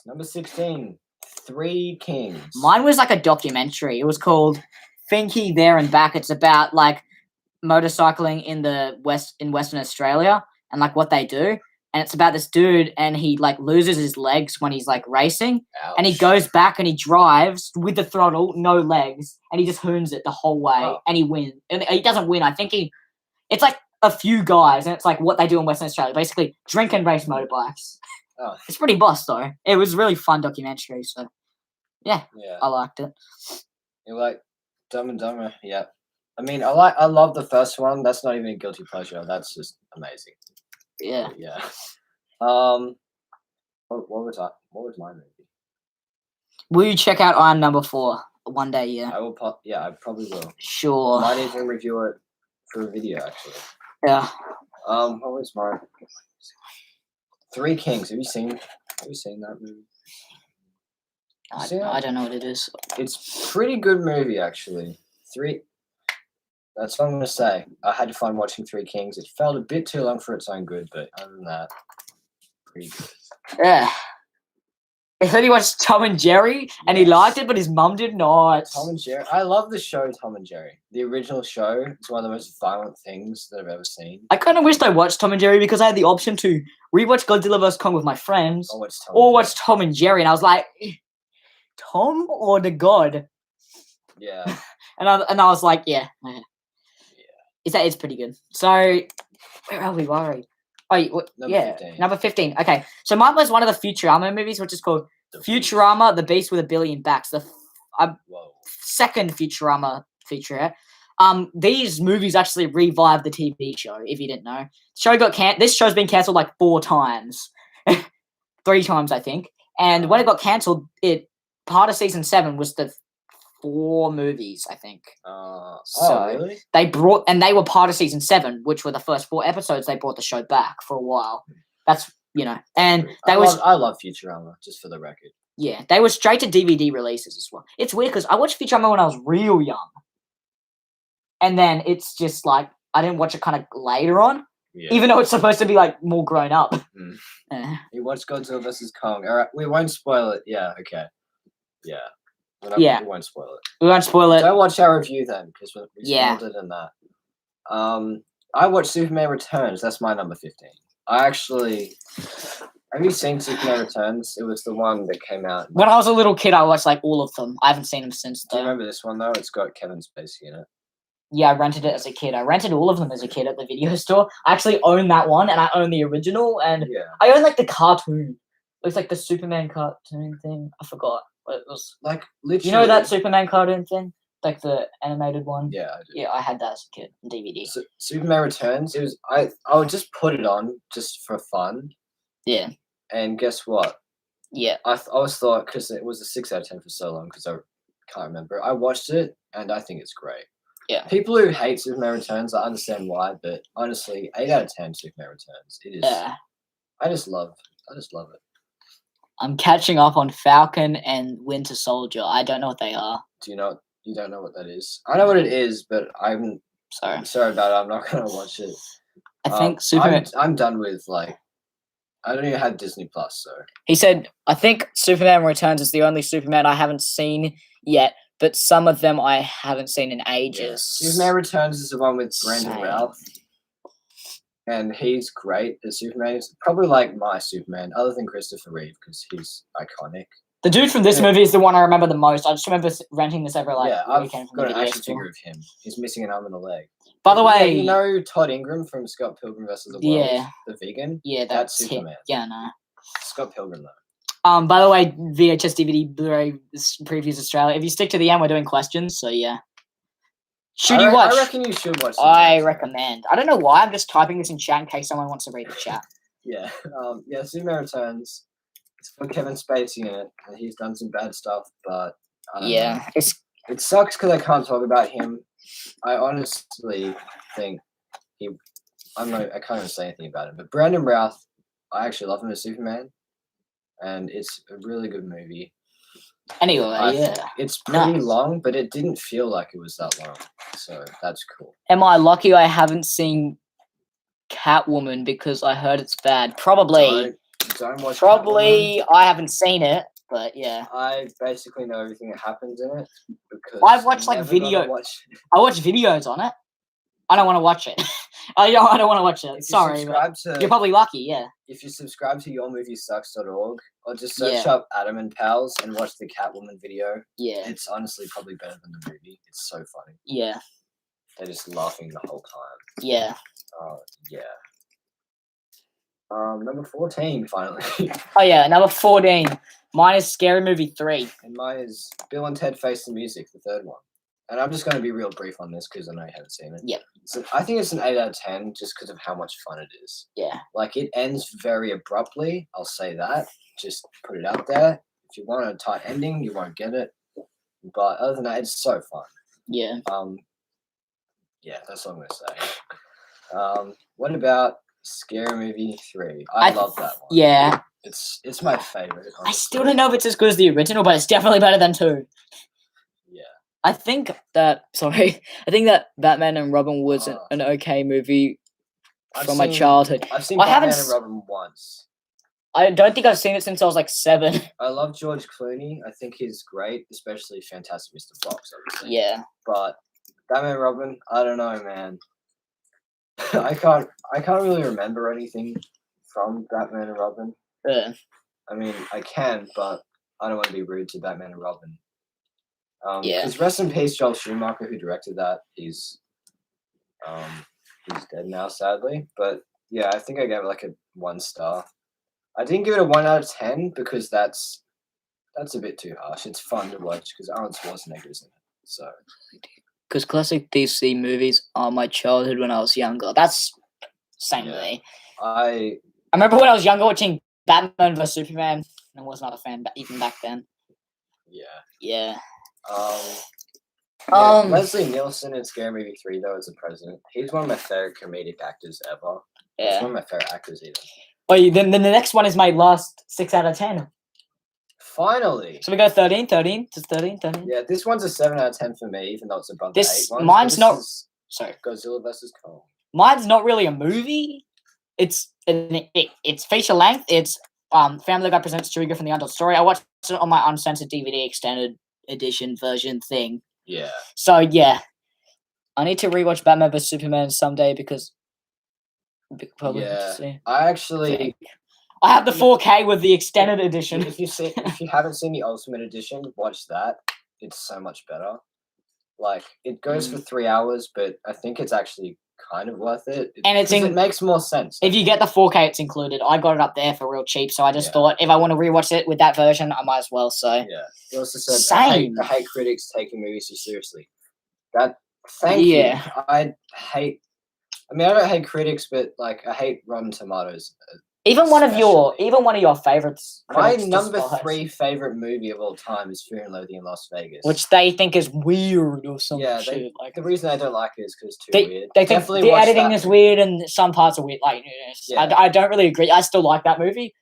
[SPEAKER 2] Number 16. 3 Kings.
[SPEAKER 1] Mine was a documentary. It was called Finky There and Back. It's about motorcycling in Western Australia and what they do. and it's about this dude, and he like loses his legs when he's like racing, and he
[SPEAKER 2] Ouch.
[SPEAKER 1] goes back and he drives with the throttle, no legs, and he just hoons it the whole way,
[SPEAKER 2] Oh.
[SPEAKER 1] and he wins. And he doesn't win. I think it's like a few guys, and it's like what they do in Western Australia, basically drink and race motorbikes.
[SPEAKER 2] Oh.
[SPEAKER 1] It's pretty boss though. It was a really fun documentary, so yeah. I liked it.
[SPEAKER 2] You like Dumb and Dumber? Yeah. I mean, I love the first one. That's not even a guilty pleasure. That's just amazing.
[SPEAKER 1] Yeah.
[SPEAKER 2] Yeah. What was my movie?
[SPEAKER 1] Will you check out Iron Number 4 one day? Yeah.
[SPEAKER 2] I will. I probably will.
[SPEAKER 1] Sure.
[SPEAKER 2] Might even review it for a video actually.
[SPEAKER 1] Yeah.
[SPEAKER 2] What was mine? Three Kings. Have you seen that movie?
[SPEAKER 1] I don't know what it is.
[SPEAKER 2] It's a pretty good movie actually. That's what I'm gonna say. I had fun watching Three Kings. It felt a bit too long for its own good, but other than that, pretty good.
[SPEAKER 1] Yeah. I heard he watched Tom and Jerry, and he liked it, but his mum did not.
[SPEAKER 2] Tom and Jerry. I love the show Tom and Jerry. The original show. It's one of the most violent things that I've ever seen.
[SPEAKER 1] I kind of wished I watched Tom and Jerry because I had the option to rewatch Godzilla vs. Kong with my friends, or watch Tom and Jerry, and I was like, Tom or the God?
[SPEAKER 2] Yeah.
[SPEAKER 1] and I was like, yeah. It's pretty good. So, where are we? Worried? Oh,
[SPEAKER 2] Number 15.
[SPEAKER 1] Number 15. Okay, so mine was one of the Futurama movies, which is called Futurama: The Beast with a Billion Backs. The second Futurama featurette. These movies actually revived the TV show. If you didn't know, this show's been cancelled like 4 times, 3 times I think. And when it got cancelled, part of season 7 was the 4 movies, I think.
[SPEAKER 2] Really?
[SPEAKER 1] They were part of season 7, which were the first 4 episodes. They brought the show back for a while. That's and
[SPEAKER 2] I love Futurama, just for the record.
[SPEAKER 1] Yeah, they were straight to DVD releases as well. It's weird because I watched Futurama when I was real young, and then it's just like I didn't watch it kind of later on, even though it's supposed to be like more grown up.
[SPEAKER 2] You watched Godzilla vs. Kong. All right, we won't spoil it. Yeah, okay. Yeah. We won't spoil it.
[SPEAKER 1] We won't spoil it.
[SPEAKER 2] Don't watch our review then, because we spoiled it in that. I watched Superman Returns. That's my number 15. Have you seen Superman Returns? It was the one that came out.
[SPEAKER 1] When I was a little kid, I watched like all of them. I haven't seen them since.
[SPEAKER 2] Do you remember this one though? It's got Kevin Spacey in it.
[SPEAKER 1] Yeah, I rented it as a kid. I rented all of them as a kid at the video store. I actually own that one, and I own the original, and I own like the cartoon. It was like the Superman cartoon thing. I forgot what it was.
[SPEAKER 2] Like literally.
[SPEAKER 1] You know that Superman cartoon thing, like the animated one.
[SPEAKER 2] Yeah, I do.
[SPEAKER 1] Yeah, I had that as a kid on DVD.
[SPEAKER 2] So, Superman Returns. It was I would just put it on just for fun.
[SPEAKER 1] Yeah.
[SPEAKER 2] And guess what?
[SPEAKER 1] Yeah.
[SPEAKER 2] I always thought because it was a 6 out of 10 for so long because I can't remember. I watched it and I think it's great.
[SPEAKER 1] Yeah.
[SPEAKER 2] People who hate Superman Returns, I understand why, but honestly, 8 out of 10 Superman Returns. It is.
[SPEAKER 1] Yeah.
[SPEAKER 2] I just love it.
[SPEAKER 1] I'm catching up on Falcon and Winter Soldier. I don't know what they are.
[SPEAKER 2] Do you know? You don't know what that is? I know what it is, but I'm sorry about it. I'm not gonna watch it.
[SPEAKER 1] I think Superman.
[SPEAKER 2] I'm done with I don't even have Disney Plus, so.
[SPEAKER 1] He said, I think Superman Returns is the only Superman I haven't seen yet, but some of them I haven't seen in ages.
[SPEAKER 2] Yeah. Superman Returns is the one with Brandon Routh. And he's great as Superman. He's probably like my Superman, other than Christopher Reeve, because he's iconic.
[SPEAKER 1] The dude from this movie is the one I remember the most. I just remember renting this every
[SPEAKER 2] I've got an action figure of him. He's missing an arm and a leg.
[SPEAKER 1] By the way,
[SPEAKER 2] you know Todd Ingram from Scott Pilgrim vs. the World?
[SPEAKER 1] Yeah.
[SPEAKER 2] The vegan?
[SPEAKER 1] Yeah, that's
[SPEAKER 2] Superman.
[SPEAKER 1] Yeah, no.
[SPEAKER 2] Scott Pilgrim, though.
[SPEAKER 1] By the way, VHS, DVD, Blu-ray previews Australia. If you stick to the end, we're doing questions, so yeah. Should you watch?
[SPEAKER 2] I reckon you should watch.
[SPEAKER 1] I recommend. I don't know why. I'm just typing this in chat in case someone wants to read the chat.
[SPEAKER 2] Yeah. Superman Returns. It's got Kevin Spacey in it, and he's done some bad stuff, but it sucks because I can't talk about him. I honestly think I can't even say anything about him. But Brandon Routh, I actually love him as Superman, and it's a really good movie.
[SPEAKER 1] Anyway,
[SPEAKER 2] it's pretty long, but it didn't feel like it was that long, so that's cool.
[SPEAKER 1] Am I lucky I haven't seen Catwoman because I heard it's bad? Probably.
[SPEAKER 2] Don't watch
[SPEAKER 1] Probably. Catwoman. I haven't seen it, but yeah.
[SPEAKER 2] I basically know everything that happens in it because
[SPEAKER 1] I've watched like video. I watch videos on it. I don't want to watch it. I don't want to watch it.
[SPEAKER 2] If you
[SPEAKER 1] Sorry, but
[SPEAKER 2] subscribe to
[SPEAKER 1] you're probably lucky. Yeah.
[SPEAKER 2] if you subscribe to yourmoviesucks.org or just search
[SPEAKER 1] Yeah.
[SPEAKER 2] up Adam and Pals and watch the Catwoman video,
[SPEAKER 1] Yeah.
[SPEAKER 2] it's honestly probably better than the movie. It's so funny.
[SPEAKER 1] Yeah.
[SPEAKER 2] They're just laughing the whole time.
[SPEAKER 1] Yeah.
[SPEAKER 2] Yeah. Number 14, finally.
[SPEAKER 1] Oh yeah, number 14. Mine is Scary Movie 3.
[SPEAKER 2] And mine is Bill and Ted Face the Music, the third one. And I'm just going to be real brief on this because I know you haven't seen it.
[SPEAKER 1] Yep.
[SPEAKER 2] So I think it's an 8 out of 10 just because of how much fun it is.
[SPEAKER 1] Yeah.
[SPEAKER 2] Like, it ends very abruptly. I'll say that. Just put it out there. If you want a tight ending, you won't get it. But other than that, it's so fun.
[SPEAKER 1] Yeah.
[SPEAKER 2] Yeah, that's all I'm going to say. What about Scary Movie 3? I love that one.
[SPEAKER 1] Yeah.
[SPEAKER 2] It's my favorite. Honestly.
[SPEAKER 1] I still don't know if it's as good as the original, but it's definitely better than 2.
[SPEAKER 2] Yeah.
[SPEAKER 1] I think that Batman and Robin was an okay movie from my childhood.
[SPEAKER 2] I've seen
[SPEAKER 1] I
[SPEAKER 2] Batman
[SPEAKER 1] haven't
[SPEAKER 2] and Robin once.
[SPEAKER 1] I don't think I've seen it since I was like 7.
[SPEAKER 2] I love George Clooney. I think he's great, especially Fantastic Mr. Fox, obviously.
[SPEAKER 1] Yeah.
[SPEAKER 2] But Batman and Robin, I don't know, man. I can't really remember anything from Batman and Robin.
[SPEAKER 1] Yeah.
[SPEAKER 2] I mean, I can, but I don't want to be rude to Batman and Robin.
[SPEAKER 1] Yeah.
[SPEAKER 2] Because rest in peace, Joel Schumacher, who directed that. He's dead now, sadly. But yeah, I think I gave it like a 1 star. I didn't give it a 1 out of 10 because that's a bit too harsh. It's fun to watch because Arnold Schwarzenegger's in it. So.
[SPEAKER 1] Because classic DC movies are my childhood when I was younger. That's same to me. I remember when I was younger watching Batman vs Superman and was not a fan even back then.
[SPEAKER 2] Yeah.
[SPEAKER 1] Yeah.
[SPEAKER 2] Leslie Nielsen in Scary Movie 3 though as the president. He's one of my favorite comedic actors ever.
[SPEAKER 1] Yeah.
[SPEAKER 2] He's one of my favorite actors even.
[SPEAKER 1] Oh, then the next one is my last 6 out of 10.
[SPEAKER 2] Finally.
[SPEAKER 1] So we go 13. Just 13.
[SPEAKER 2] Yeah, this one's a 7 out of 10 for me, even though it's above the 8 ones.
[SPEAKER 1] Mine's not. Sorry.
[SPEAKER 2] Godzilla vs. Kong.
[SPEAKER 1] Mine's not really a movie. It's feature length. It's Family Guy presents Chewie Griffin the Untold Story. I watched it on my uncensored DVD extended edition version thing.
[SPEAKER 2] Yeah.
[SPEAKER 1] So yeah, I need to rewatch Batman vs Superman someday because probably
[SPEAKER 2] I actually.
[SPEAKER 1] I have the 4K with the extended edition.
[SPEAKER 2] If you haven't seen the Ultimate Edition, watch that. It's so much better. Like it goes for 3 hours, but I think it's actually kind of worth it. It makes more sense.
[SPEAKER 1] If you get the 4K, it's included. I got it up there for real cheap, so I just thought if I want to rewatch it with that version, I might as well. So
[SPEAKER 2] yeah, he also said I hate critics taking movies too seriously. Thank you. I don't hate critics, but like I hate Rotten Tomatoes. Even one of
[SPEAKER 1] your favorites.
[SPEAKER 2] My number 3 favorite movie of all time is Fear and Loathing in Las Vegas,
[SPEAKER 1] which they think is weird or something. Yeah,
[SPEAKER 2] the reason I don't like it is because it's too weird.
[SPEAKER 1] They think the editing is weird and some parts are weird. Like, I don't really agree. I still like that movie.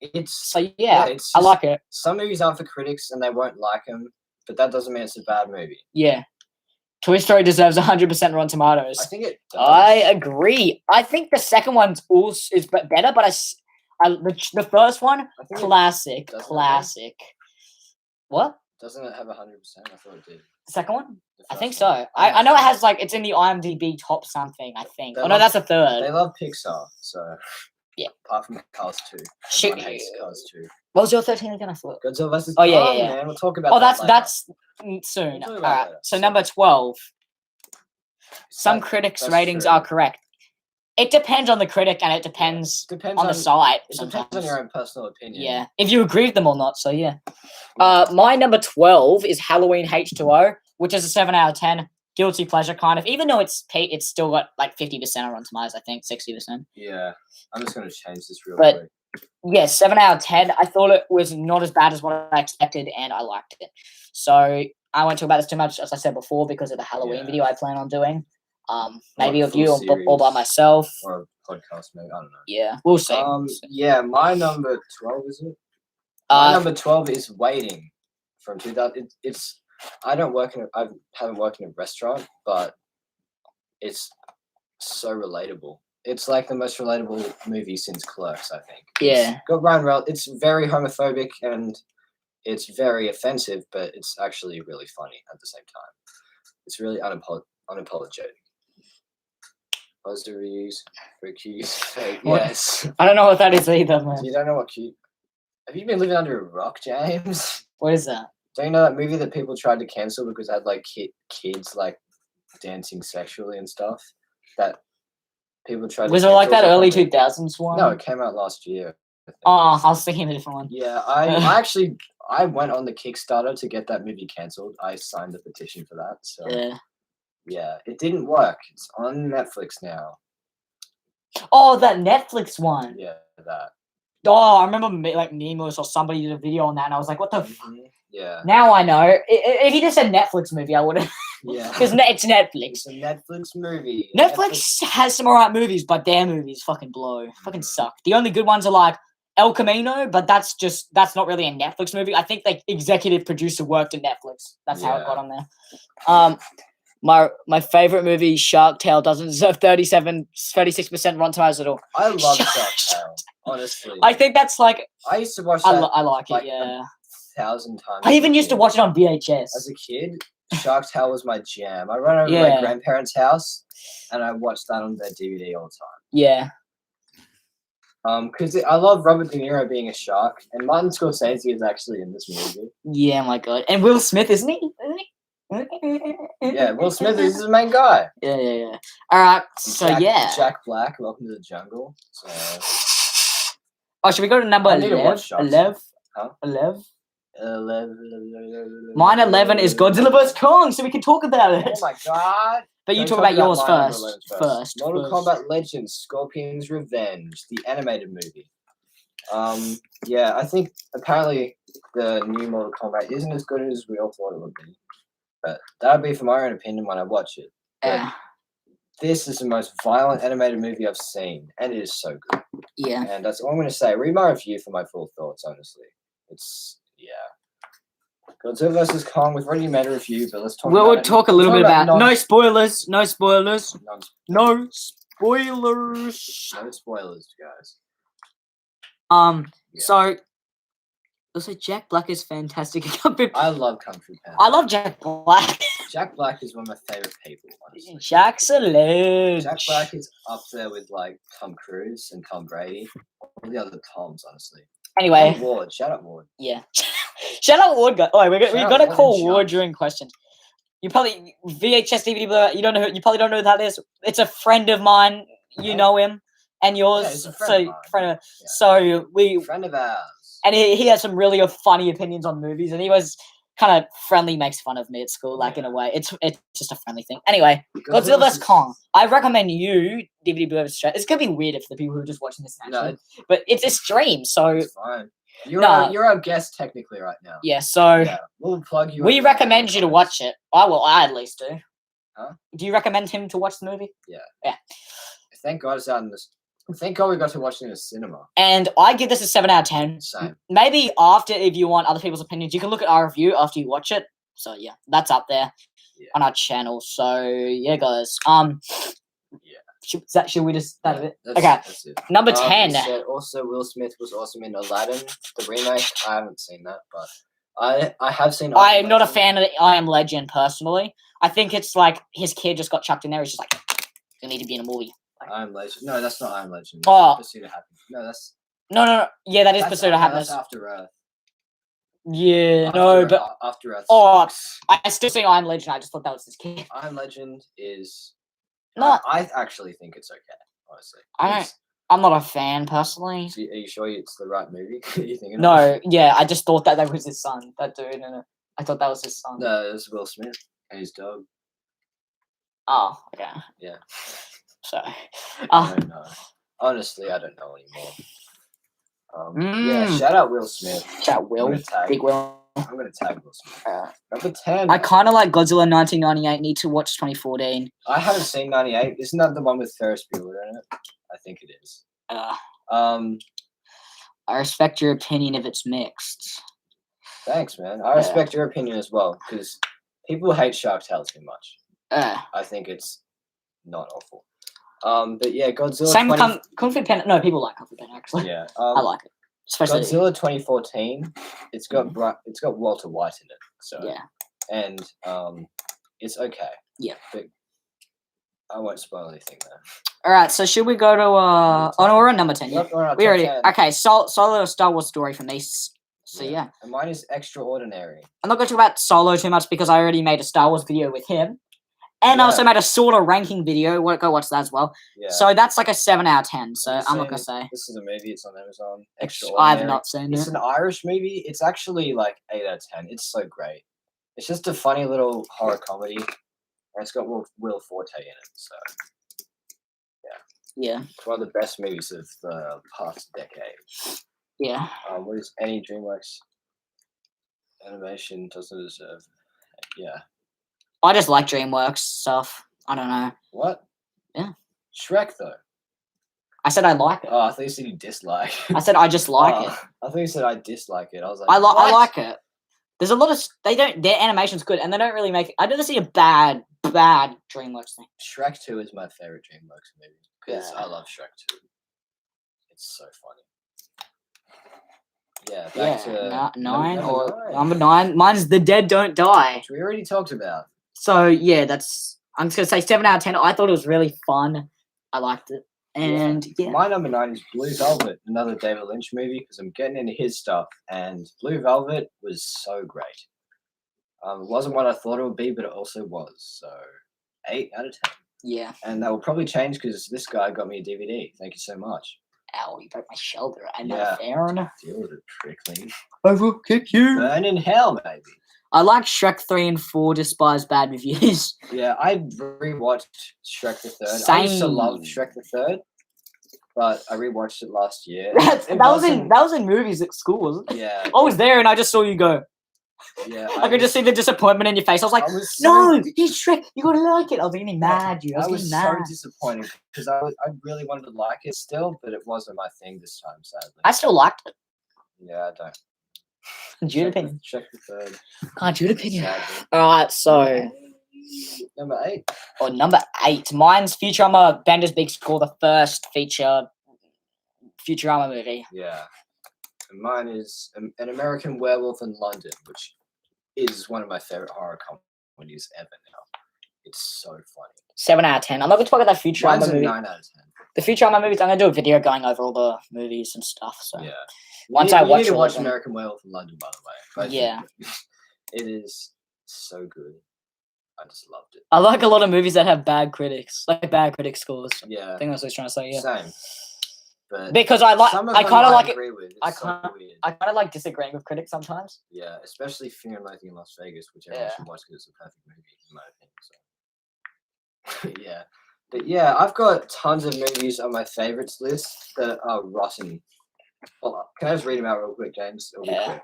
[SPEAKER 1] I like it.
[SPEAKER 2] Some movies aren't for critics and they won't like them, but that doesn't mean it's a bad movie.
[SPEAKER 1] Yeah. Toy Story deserves 100% Rotten Tomatoes.
[SPEAKER 2] I think it does.
[SPEAKER 1] I agree. I think the second one's is better, but the first one, classic. What?
[SPEAKER 2] Doesn't it have 100%? I thought it did.
[SPEAKER 1] The second one? I think so. I know it has it's in the IMDb top something, I think. That's a third.
[SPEAKER 2] They love Pixar, so.
[SPEAKER 1] Yeah.
[SPEAKER 2] Apart from Cars 2.
[SPEAKER 1] Shoot.
[SPEAKER 2] Hates Cars 2.
[SPEAKER 1] What was your 13 again? I thought.
[SPEAKER 2] Godzilla vs. Kong, man. We'll talk about that later.
[SPEAKER 1] That's soon. All right. So number 12. Some critics' ratings are correct. It depends on the critic and it depends on the site.
[SPEAKER 2] It depends on your own personal opinion.
[SPEAKER 1] Yeah. If you agree with them or not, so yeah. My number 12 is Halloween H2O, which is a 7 out of 10. Guilty pleasure, kind of. Even though it's still got like 50% on Rotten Tomatoes, I think, 60%.
[SPEAKER 2] Yeah. I'm just going to change this real quick.
[SPEAKER 1] Yeah, 7 out of 10. I thought it was not as bad as what I expected, and I liked it. So I won't talk about this too much, as I said before, because of the Halloween video I plan on doing. Maybe with you or by myself.
[SPEAKER 2] Or a podcast, maybe. I don't know.
[SPEAKER 1] Yeah, we'll see.
[SPEAKER 2] Yeah, my number 12, is it? My number 12 is Waiting from 2000. I haven't worked in a restaurant, but it's so relatable. It's like the most relatable movie since Clerks, I think.
[SPEAKER 1] Yeah.
[SPEAKER 2] Got Ryan Reynolds. It's very homophobic and it's very offensive, but it's actually really funny at the same time. It's really unapologetic. Oz reviews for Q's.
[SPEAKER 1] What?
[SPEAKER 2] Yes.
[SPEAKER 1] I don't know what that is either, man.
[SPEAKER 2] You don't know what Q? Have you been living under a rock, James?
[SPEAKER 1] What is that?
[SPEAKER 2] Don't you know that movie that people tried to cancel because it had like kids like dancing sexually and stuff? That people tried.
[SPEAKER 1] Was
[SPEAKER 2] to
[SPEAKER 1] it like that
[SPEAKER 2] cancel or
[SPEAKER 1] early
[SPEAKER 2] something?
[SPEAKER 1] 2000s one?
[SPEAKER 2] No, it came out last year. I think.
[SPEAKER 1] Oh, I was thinking of a different one.
[SPEAKER 2] Yeah, I actually went on the Kickstarter to get that movie cancelled. I signed the petition for that. So yeah, it didn't work. It's on Netflix now.
[SPEAKER 1] Oh, that Netflix one.
[SPEAKER 2] Yeah, that.
[SPEAKER 1] Oh, I remember like Nemos or somebody did a video on that, and I was like, "What the?"
[SPEAKER 2] Yeah.
[SPEAKER 1] Now I know. If you just said Netflix movie, I would have.
[SPEAKER 2] Yeah.
[SPEAKER 1] Because it's Netflix.
[SPEAKER 2] It's a Netflix movie.
[SPEAKER 1] Netflix has some alright movies, but their movies fucking blow. Fucking suck. The only good ones are like El Camino, but that's not really a Netflix movie. I think the executive producer worked at Netflix. That's how it got on there. My favorite movie, Shark Tale, doesn't deserve 36% Rotten Tomatoes at all.
[SPEAKER 2] I love Shark Tale, honestly.
[SPEAKER 1] I think that's like
[SPEAKER 2] I used to watch that.
[SPEAKER 1] I like it, yeah.
[SPEAKER 2] 1,000 times.
[SPEAKER 1] I even used to watch it on VHS.
[SPEAKER 2] As a kid, Shark Tale was my jam. I ran over to my grandparents' house and I watched that on their DVD all the time.
[SPEAKER 1] Yeah.
[SPEAKER 2] Because I love Robert De Niro being a shark, and Martin Scorsese is actually in this movie.
[SPEAKER 1] Yeah, my god. And Will Smith, isn't he?
[SPEAKER 2] Yeah, Will Smith is the main guy.
[SPEAKER 1] Yeah. All right, so
[SPEAKER 2] Jack Black, Welcome to the Jungle. So.
[SPEAKER 1] Oh, should we go to number 11? 11?
[SPEAKER 2] Huh?
[SPEAKER 1] 11?
[SPEAKER 2] 11.
[SPEAKER 1] Mine 11 is Godzilla vs. Kong, so we can talk about it.
[SPEAKER 2] Oh my god.
[SPEAKER 1] But you talk about yours first.
[SPEAKER 2] Mortal Kombat Legends, Scorpion's Revenge, the animated movie. Yeah, I think apparently the new Mortal Kombat isn't as good as we all thought it would be. But that'll be for my own opinion when I watch it.
[SPEAKER 1] Yeah.
[SPEAKER 2] This is the most violent animated movie I've seen, and it is so good.
[SPEAKER 1] Yeah.
[SPEAKER 2] And that's all I'm going to say. Read my review for my full thoughts, honestly. It's, Godzilla vs. Kong, we've already made a review, but let's talk about it.
[SPEAKER 1] We'll talk a little bit about no spoilers. No spoilers. No spoilers.
[SPEAKER 2] No spoilers, guys.
[SPEAKER 1] So also Jack Black is fantastic.
[SPEAKER 2] I love Kung Fu Panda.
[SPEAKER 1] I love Jack Black.
[SPEAKER 2] Jack Black is one of my favorite people, honestly.
[SPEAKER 1] Jack's a legend.
[SPEAKER 2] Jack Black is up there with like Tom Cruise and Tom Brady. All the other Toms, honestly.
[SPEAKER 1] Anyway.
[SPEAKER 2] Ward. Shout out Ward.
[SPEAKER 1] Yeah. Shout out Ward. We got to call Ward during questions. You probably VHS DVD player. You probably don't know who that is. It's a friend of mine. You know him, and yours.
[SPEAKER 2] Yeah, friend of friend of ours.
[SPEAKER 1] And he has some really funny opinions on movies, and he was kind of friendly, makes fun of me at school, like in a way. It's just a friendly thing. Anyway, Godzilla vs. Kong. I recommend you DVD Blue straight. It's gonna be weird if the people who are just watching this naturally, but it's a stream, so
[SPEAKER 2] it's fine. You're our guest technically right now.
[SPEAKER 1] Yeah, so
[SPEAKER 2] we'll plug you.
[SPEAKER 1] We recommend you to watch it. I at least do.
[SPEAKER 2] Huh?
[SPEAKER 1] Do you recommend him to watch the movie?
[SPEAKER 2] Yeah.
[SPEAKER 1] Yeah.
[SPEAKER 2] Thank God it's out in this. Thank God we got to watch it in a cinema.
[SPEAKER 1] And I give this a 7 out of 10.
[SPEAKER 2] Same.
[SPEAKER 1] Maybe after, if you want other people's opinions, you can look at our review after you watch it. So yeah, that's up there on our channel. So yeah, guys. Should we just that it? Okay.
[SPEAKER 2] That's it.
[SPEAKER 1] Number 10.
[SPEAKER 2] Also, Will Smith was awesome in Aladdin, the remake. I haven't seen that, but I have seen.
[SPEAKER 1] I am not a fan of I Am Legend personally. I think it's like his kid just got chucked in there. He's just like, you need to be in a movie.
[SPEAKER 2] I Am Legend. No, that's not I Am Legend.
[SPEAKER 1] Oh.
[SPEAKER 2] Pursuit of Happiness. No, that's.
[SPEAKER 1] No. Yeah, that is Pursuit of Happiness.
[SPEAKER 2] That's After Earth.
[SPEAKER 1] Yeah, but
[SPEAKER 2] After Earth.
[SPEAKER 1] Oh, I still think I Am Legend. I just thought that was his kid.
[SPEAKER 2] I Am Legend is.
[SPEAKER 1] No,
[SPEAKER 2] I actually think it's okay. Honestly,
[SPEAKER 1] I'm not a fan personally.
[SPEAKER 2] Are you sure it's the right movie? You thinking?
[SPEAKER 1] No, yeah, I just thought that was his son. That dude, and I thought that was his son.
[SPEAKER 2] No, it was Will Smith and his dog.
[SPEAKER 1] Oh, okay.
[SPEAKER 2] Yeah.
[SPEAKER 1] Sorry.
[SPEAKER 2] I don't know. Honestly, I don't know anymore. Yeah, shout out Will Smith.
[SPEAKER 1] Shout out Will. Big Will.
[SPEAKER 2] I'm gonna tag Will Smith. Number 10.
[SPEAKER 1] I kind of like Godzilla 1998. Need to watch 2014.
[SPEAKER 2] I haven't seen 98. Isn't that the one with Ferris Bueller in it? I think it is.
[SPEAKER 1] I respect your opinion if it's mixed.
[SPEAKER 2] Thanks, man. I respect your opinion as well, because people hate Shark Tale too much. I think it's not awful. But yeah, Godzilla.
[SPEAKER 1] Same with Kung Fu Panda. No, people like Kung Fu Panda actually.
[SPEAKER 2] Yeah,
[SPEAKER 1] I like it. Especially
[SPEAKER 2] Godzilla 2014. It's got Walter White in it. So
[SPEAKER 1] yeah,
[SPEAKER 2] and it's okay.
[SPEAKER 1] Yeah,
[SPEAKER 2] but I won't spoil anything there.
[SPEAKER 1] All right. So should we go to Oh no, we're on number 10. Yeah.
[SPEAKER 2] Yep, we're on
[SPEAKER 1] We
[SPEAKER 2] top
[SPEAKER 1] already
[SPEAKER 2] 10.
[SPEAKER 1] okay. Solo Star Wars story from these. So yeah.
[SPEAKER 2] And mine is Extraordinary.
[SPEAKER 1] I'm not going to talk about Solo too much because I already made a Star Wars video with him. And I also made a sort of ranking video. Go watch that as well.
[SPEAKER 2] Yeah.
[SPEAKER 1] So that's like a 7 out of 10. So I'm not going to say.
[SPEAKER 2] This is a movie. It's on Amazon.
[SPEAKER 1] I have not seen it.
[SPEAKER 2] It's an Irish movie. It's actually like 8 out of 10. It's so great. It's just a funny little horror comedy. And it's got Will Forte in it. So,
[SPEAKER 1] yeah.
[SPEAKER 2] It's one of the best movies of the past decade.
[SPEAKER 1] Yeah.
[SPEAKER 2] What is any DreamWorks animation doesn't deserve? Yeah.
[SPEAKER 1] I just like DreamWorks stuff. I don't know.
[SPEAKER 2] What?
[SPEAKER 1] Yeah.
[SPEAKER 2] Shrek, though.
[SPEAKER 1] I said I like it.
[SPEAKER 2] Oh, I thought you said you dislike.
[SPEAKER 1] I said I just like it.
[SPEAKER 2] I thought you said I dislike it. I was like,
[SPEAKER 1] I like it. There's a lot of their animation's good, and they don't really make. I never see a bad DreamWorks thing.
[SPEAKER 2] Shrek 2 is my favorite DreamWorks movie because I love Shrek 2. It's so funny. Yeah, back to
[SPEAKER 1] number 9. Mine's The Dead Don't Die,
[SPEAKER 2] which we already talked about.
[SPEAKER 1] So yeah, I'm just gonna say 7 out of 10. I thought it was really fun. I liked it, and
[SPEAKER 2] my number 9 is Blue Velvet, another David Lynch movie because I'm getting into his stuff, and Blue Velvet was so great. It wasn't what I thought it would be, but it also was. So 8 out of 10.
[SPEAKER 1] Yeah,
[SPEAKER 2] and that will probably change because this guy got me a DVD. Thank you so much.
[SPEAKER 1] Ow, you broke my shoulder. I'm not fair.
[SPEAKER 2] Deal with it, prickling.
[SPEAKER 1] I will kick you.
[SPEAKER 2] Burn in hell, baby.
[SPEAKER 1] I like Shrek 3 and 4 despite bad reviews.
[SPEAKER 2] Yeah, I rewatched Shrek the Third.
[SPEAKER 1] Same.
[SPEAKER 2] I used to love Shrek the Third, but I rewatched it last year.
[SPEAKER 1] that was in movies at school, wasn't it?
[SPEAKER 2] Yeah.
[SPEAKER 1] I was there and I just saw you go.
[SPEAKER 2] Yeah.
[SPEAKER 1] I could just see the disappointment in your face. I was like, no, he's Shrek. You gotta like it. I was getting mad, dude. I was
[SPEAKER 2] so disappointed because I really wanted to like it still, but it wasn't my thing this time, sadly.
[SPEAKER 1] I still liked it.
[SPEAKER 2] Yeah, I don't.
[SPEAKER 1] Jude opinion.
[SPEAKER 2] Shrek the Third.
[SPEAKER 1] Jude opinion. Alright, so
[SPEAKER 2] number 8.
[SPEAKER 1] Or number 8. Mine's Futurama Bender's Big School, the first feature Futurama movie.
[SPEAKER 2] Yeah. And mine is An American Werewolf in London, which is one of my favorite horror comedies ever now. It's so funny.
[SPEAKER 1] 7 out of 10. I'm not going to talk about that Futurama movie.
[SPEAKER 2] 9 out of 10.
[SPEAKER 1] The Futurama movies, I'm going to do a video going over all the movies and stuff. So
[SPEAKER 2] yeah.
[SPEAKER 1] Once
[SPEAKER 2] I
[SPEAKER 1] watch
[SPEAKER 2] need to watch American Werewolf in London, by the way.
[SPEAKER 1] Yeah.
[SPEAKER 2] It is so good. I just loved it.
[SPEAKER 1] I like a lot of movies that have bad critics, like bad critic scores.
[SPEAKER 2] Yeah.
[SPEAKER 1] I think that's what I was trying to say. Yeah.
[SPEAKER 2] Same. But
[SPEAKER 1] because I kind of like it. I kind of like disagreeing with critics sometimes.
[SPEAKER 2] Yeah, especially Fear and Loathing in Las Vegas, which everyone should watch because it's a perfect movie, in my opinion. So. yeah. But yeah, I've got tons of movies on my favorites list that are rotten. Well, can I just read them out real quick, James? It'll be quick.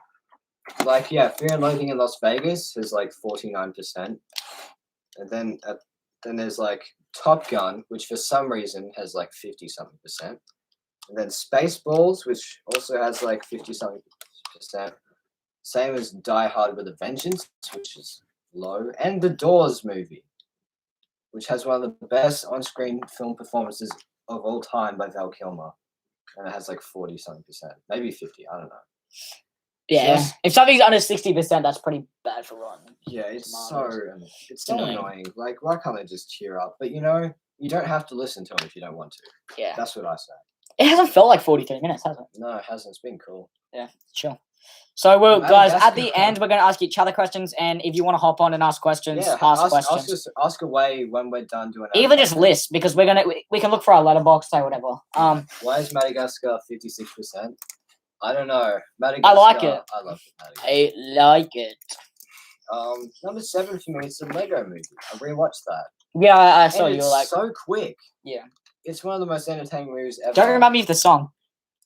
[SPEAKER 2] Like, Fear and Loathing in Las Vegas is like 49%. And then there's like Top Gun, which for some reason has like 50-something%. And then Spaceballs, which also has like 50-something%. Same as Die Hard with a Vengeance, which is low. And The Doors movie, which has one of the best on-screen film performances of all time by Val Kilmer. And it has like 40-something%. Maybe 50, I don't know.
[SPEAKER 1] Yeah. If something's under 60%, that's pretty bad for Ron.
[SPEAKER 2] Yeah, it's so annoying. Like, why can't they just cheer up? But you don't have to listen to them if you don't want to. Yeah. That's what I say.
[SPEAKER 1] It hasn't felt like 43 minutes, has it?
[SPEAKER 2] No, it hasn't. It's been cool.
[SPEAKER 1] Yeah, chill. So, guys, at the end, we're going to ask each other questions, and if you want to hop on and ask questions, ask questions.
[SPEAKER 2] Ask away when we're done doing it.
[SPEAKER 1] Even just list, because we can look for our letterbox, say whatever.
[SPEAKER 2] Why is Madagascar 56%? I don't know. Madagascar.
[SPEAKER 1] I like it.
[SPEAKER 2] I love Madagascar.
[SPEAKER 1] I like it.
[SPEAKER 2] Number 7 for me is the Lego movie. I rewatched that.
[SPEAKER 1] Yeah, I saw you were like
[SPEAKER 2] so quick.
[SPEAKER 1] Yeah.
[SPEAKER 2] It's one of the most entertaining movies ever.
[SPEAKER 1] Don't remind me of the song.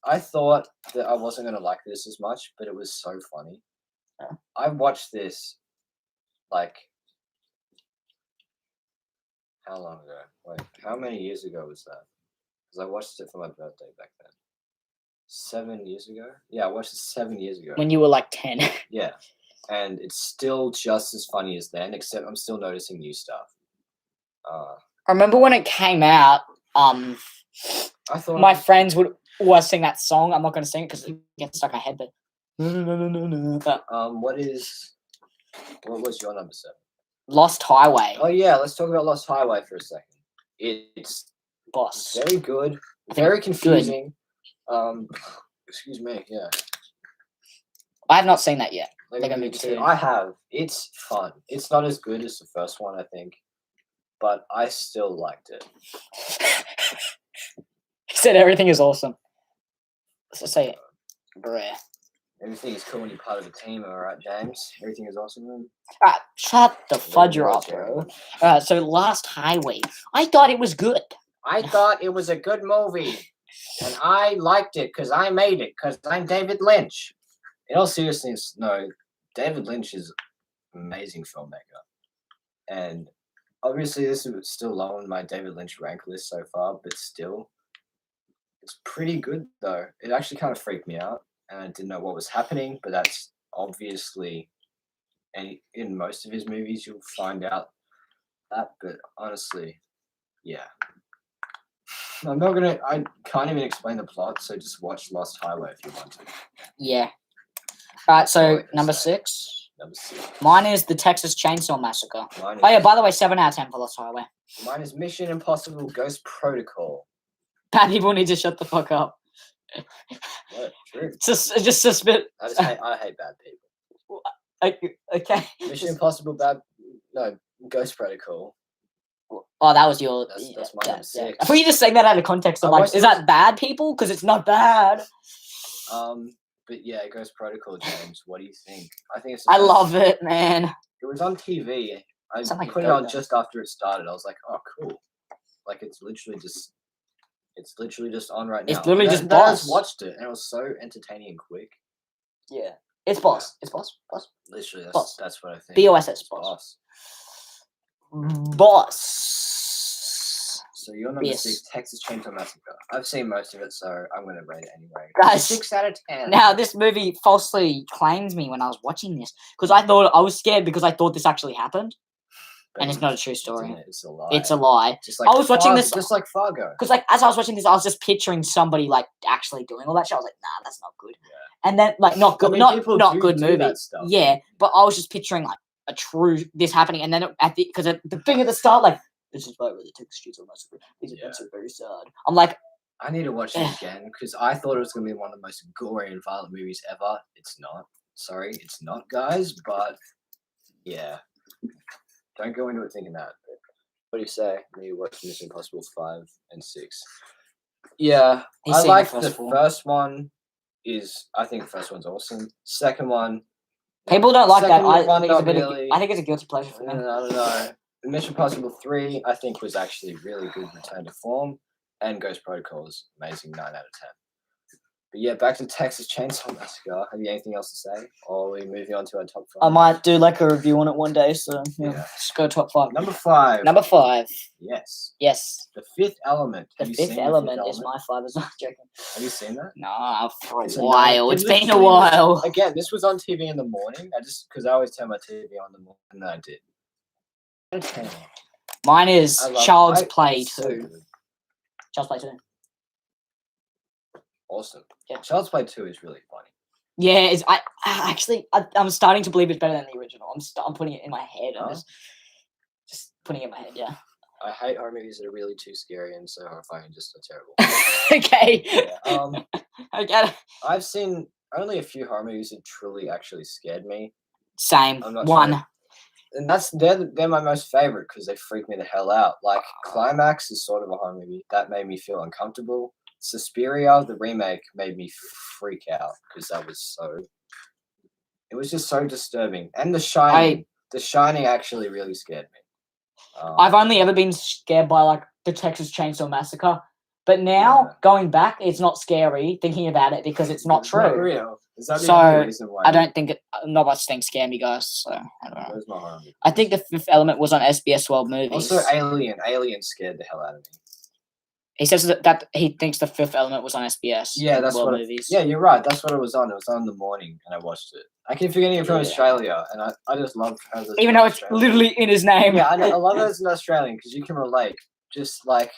[SPEAKER 2] I thought that I wasn't going to like this as much, but it was so funny. Yeah. I watched this, like, how long ago? Wait, how many years ago was that? Because I watched it for my birthday back then. 7 years ago? Yeah, I watched it 7 years ago.
[SPEAKER 1] When you were like 10.
[SPEAKER 2] Yeah. And it's still just as funny as then, except I'm still noticing new stuff.
[SPEAKER 1] I remember when it came out, I thought my friends would always sing that song. I'm not going to sing it because it gets stuck in my head, but
[SPEAKER 2] what was your number 7?
[SPEAKER 1] Lost Highway.
[SPEAKER 2] Oh yeah, let's talk about Lost Highway for a second. It's
[SPEAKER 1] Boss.
[SPEAKER 2] Very good.
[SPEAKER 1] I think
[SPEAKER 2] Very
[SPEAKER 1] good.
[SPEAKER 2] confusing. Excuse me. Yeah.
[SPEAKER 1] I have not seen that yet.
[SPEAKER 2] Lego Movie 2. I have. It's fun. It's not as good as the first one, I think, but I still liked it.
[SPEAKER 1] He said everything is awesome. Let's just say it. Bruh.
[SPEAKER 2] Everything is cool when you're part of a team, alright, James? Everything is awesome then?
[SPEAKER 1] Alright, shut the fudger up, bro. Alright, so Last Highway. I thought it was good.
[SPEAKER 2] I thought it was a good movie. And I liked it because I made it, because I'm David Lynch. In all seriousness, no, David Lynch is an amazing filmmaker. And obviously this is still low on my David Lynch rank list so far, but still, it's pretty good though. It actually kind of freaked me out, and I didn't know what was happening, but that's obviously, and in most of his movies you'll find out that, but honestly, yeah. I can't even explain the plot, so just watch Lost Highway if you want to.
[SPEAKER 1] Yeah. Alright, so number 6.
[SPEAKER 2] Number 6.
[SPEAKER 1] Mine is the Texas Chainsaw Massacre. Oh yeah, by the way, 7 out of 10 for Lost Highway.
[SPEAKER 2] Mine is Mission Impossible Ghost Protocol.
[SPEAKER 1] Bad people need to shut the fuck up.
[SPEAKER 2] What? True.
[SPEAKER 1] Just a bit.
[SPEAKER 2] I hate bad people.
[SPEAKER 1] Okay.
[SPEAKER 2] Mission Impossible Ghost Protocol.
[SPEAKER 1] Oh, that was your.
[SPEAKER 2] That's my number 6.
[SPEAKER 1] I thought you just saying that out of context. I'm like, is that bad people? Because it's not bad.
[SPEAKER 2] But yeah, Ghost Protocol, James. What do you think? I think it's.
[SPEAKER 1] I love it, man.
[SPEAKER 2] It was on TV. I put it on just after it started. I was like, oh, cool. Like it's literally just on right now.
[SPEAKER 1] It's literally just
[SPEAKER 2] Boss. I
[SPEAKER 1] Boss.
[SPEAKER 2] just watched it, and it was so entertaining and quick.
[SPEAKER 1] Yeah, it's Boss. It's Boss. Boss.
[SPEAKER 2] Literally,
[SPEAKER 1] Boss.
[SPEAKER 2] That's what I think.
[SPEAKER 1] BOSS. Boss. Boss.
[SPEAKER 2] So you're number 6, Texas Chainsaw Massacre. I've seen most of it, so I'm going to rate it anyway.
[SPEAKER 1] Guys,
[SPEAKER 2] 6 out of 10.
[SPEAKER 1] Now, this movie falsely claims me when I was watching this, because I was scared because I thought this actually happened, and it's not a true story.
[SPEAKER 2] It's a lie.
[SPEAKER 1] It's a lie.
[SPEAKER 2] Just like
[SPEAKER 1] I was watching this
[SPEAKER 2] just like Fargo.
[SPEAKER 1] because, like, as I was watching this, I was just picturing somebody like actually doing all that shit. I was like, nah, that's not good. Yeah. And then, like, not good, not good movie. Yeah, but I was just picturing like a true this happening, and then because the thing at the start, like. This is where the Texas Chainsaw Massacre. These events are very sad. I'm like,
[SPEAKER 2] I need to watch it again because I thought it was going to be one of the most gory and violent movies ever. It's not. Sorry, it's not, guys. But yeah, don't go into it thinking that. But what do you say? Me watch Mission Impossible 5 and 6. Yeah, I like the first one. I think the first one's awesome. Second one.
[SPEAKER 1] People don't like that. I think it's a guilty pleasure for me.
[SPEAKER 2] I don't know. Mission Impossible 3, I think, was actually really good return to form, and Ghost Protocol is amazing, 9 out of 10. But yeah, back to Texas Chainsaw Massacre. Have you anything else to say? Or are we moving on to our top 5?
[SPEAKER 1] I might do like a review on it one day, so yeah. Let's go top 5.
[SPEAKER 2] Number 5.
[SPEAKER 1] Number 5.
[SPEAKER 2] Yes.
[SPEAKER 1] Yes.
[SPEAKER 2] The Fifth Element.
[SPEAKER 1] The Fifth Element is my 5. Is not joking.
[SPEAKER 2] Have you seen that?
[SPEAKER 1] No, for a while. It's been a while.
[SPEAKER 2] Again, this was on TV in the morning. Because I always turn my TV on in the morning, and I did.
[SPEAKER 1] Mine is Child's Play 2.
[SPEAKER 2] So
[SPEAKER 1] Child's Play 2.
[SPEAKER 2] Awesome.
[SPEAKER 1] Yeah.
[SPEAKER 2] Child's Play 2 is really funny.
[SPEAKER 1] Yeah, I'm starting to believe it's better than the original. I'm putting it in my head. I'm just putting it in my head. Yeah.
[SPEAKER 2] I hate horror movies that are really too scary and so horrifying and just are terrible.
[SPEAKER 1] Okay.
[SPEAKER 2] Yeah,
[SPEAKER 1] I get it.
[SPEAKER 2] I've seen only a few horror movies that truly actually scared me.
[SPEAKER 1] Same. One.
[SPEAKER 2] And they're my most favorite because they freak me the hell out. Like Climax is sort of a horror movie that made me feel uncomfortable. Suspiria, the remake, made me freak out because it was just so disturbing. And The Shining actually really scared me.
[SPEAKER 1] I've only ever been scared by like the Texas Chainsaw Massacre, but now going back, it's not scary thinking about it because it's not true.
[SPEAKER 2] Not real. Is that the only reason why?
[SPEAKER 1] I don't think not much things scare me, guys. So I don't know. I think The Fifth Element was on SBS 12 Movies.
[SPEAKER 2] Also, Alien. Alien scared the hell out of me.
[SPEAKER 1] He says that he thinks The Fifth Element was on SBS.
[SPEAKER 2] Yeah, that's
[SPEAKER 1] World
[SPEAKER 2] what.
[SPEAKER 1] Movies.
[SPEAKER 2] Yeah, you're right. That's what it was on. It was on in the morning, and I watched it. I keep forgetting it from Australia, and I just love how
[SPEAKER 1] even though it's literally in his name.
[SPEAKER 2] Yeah, I love that it's an Australian because you can relate. Just by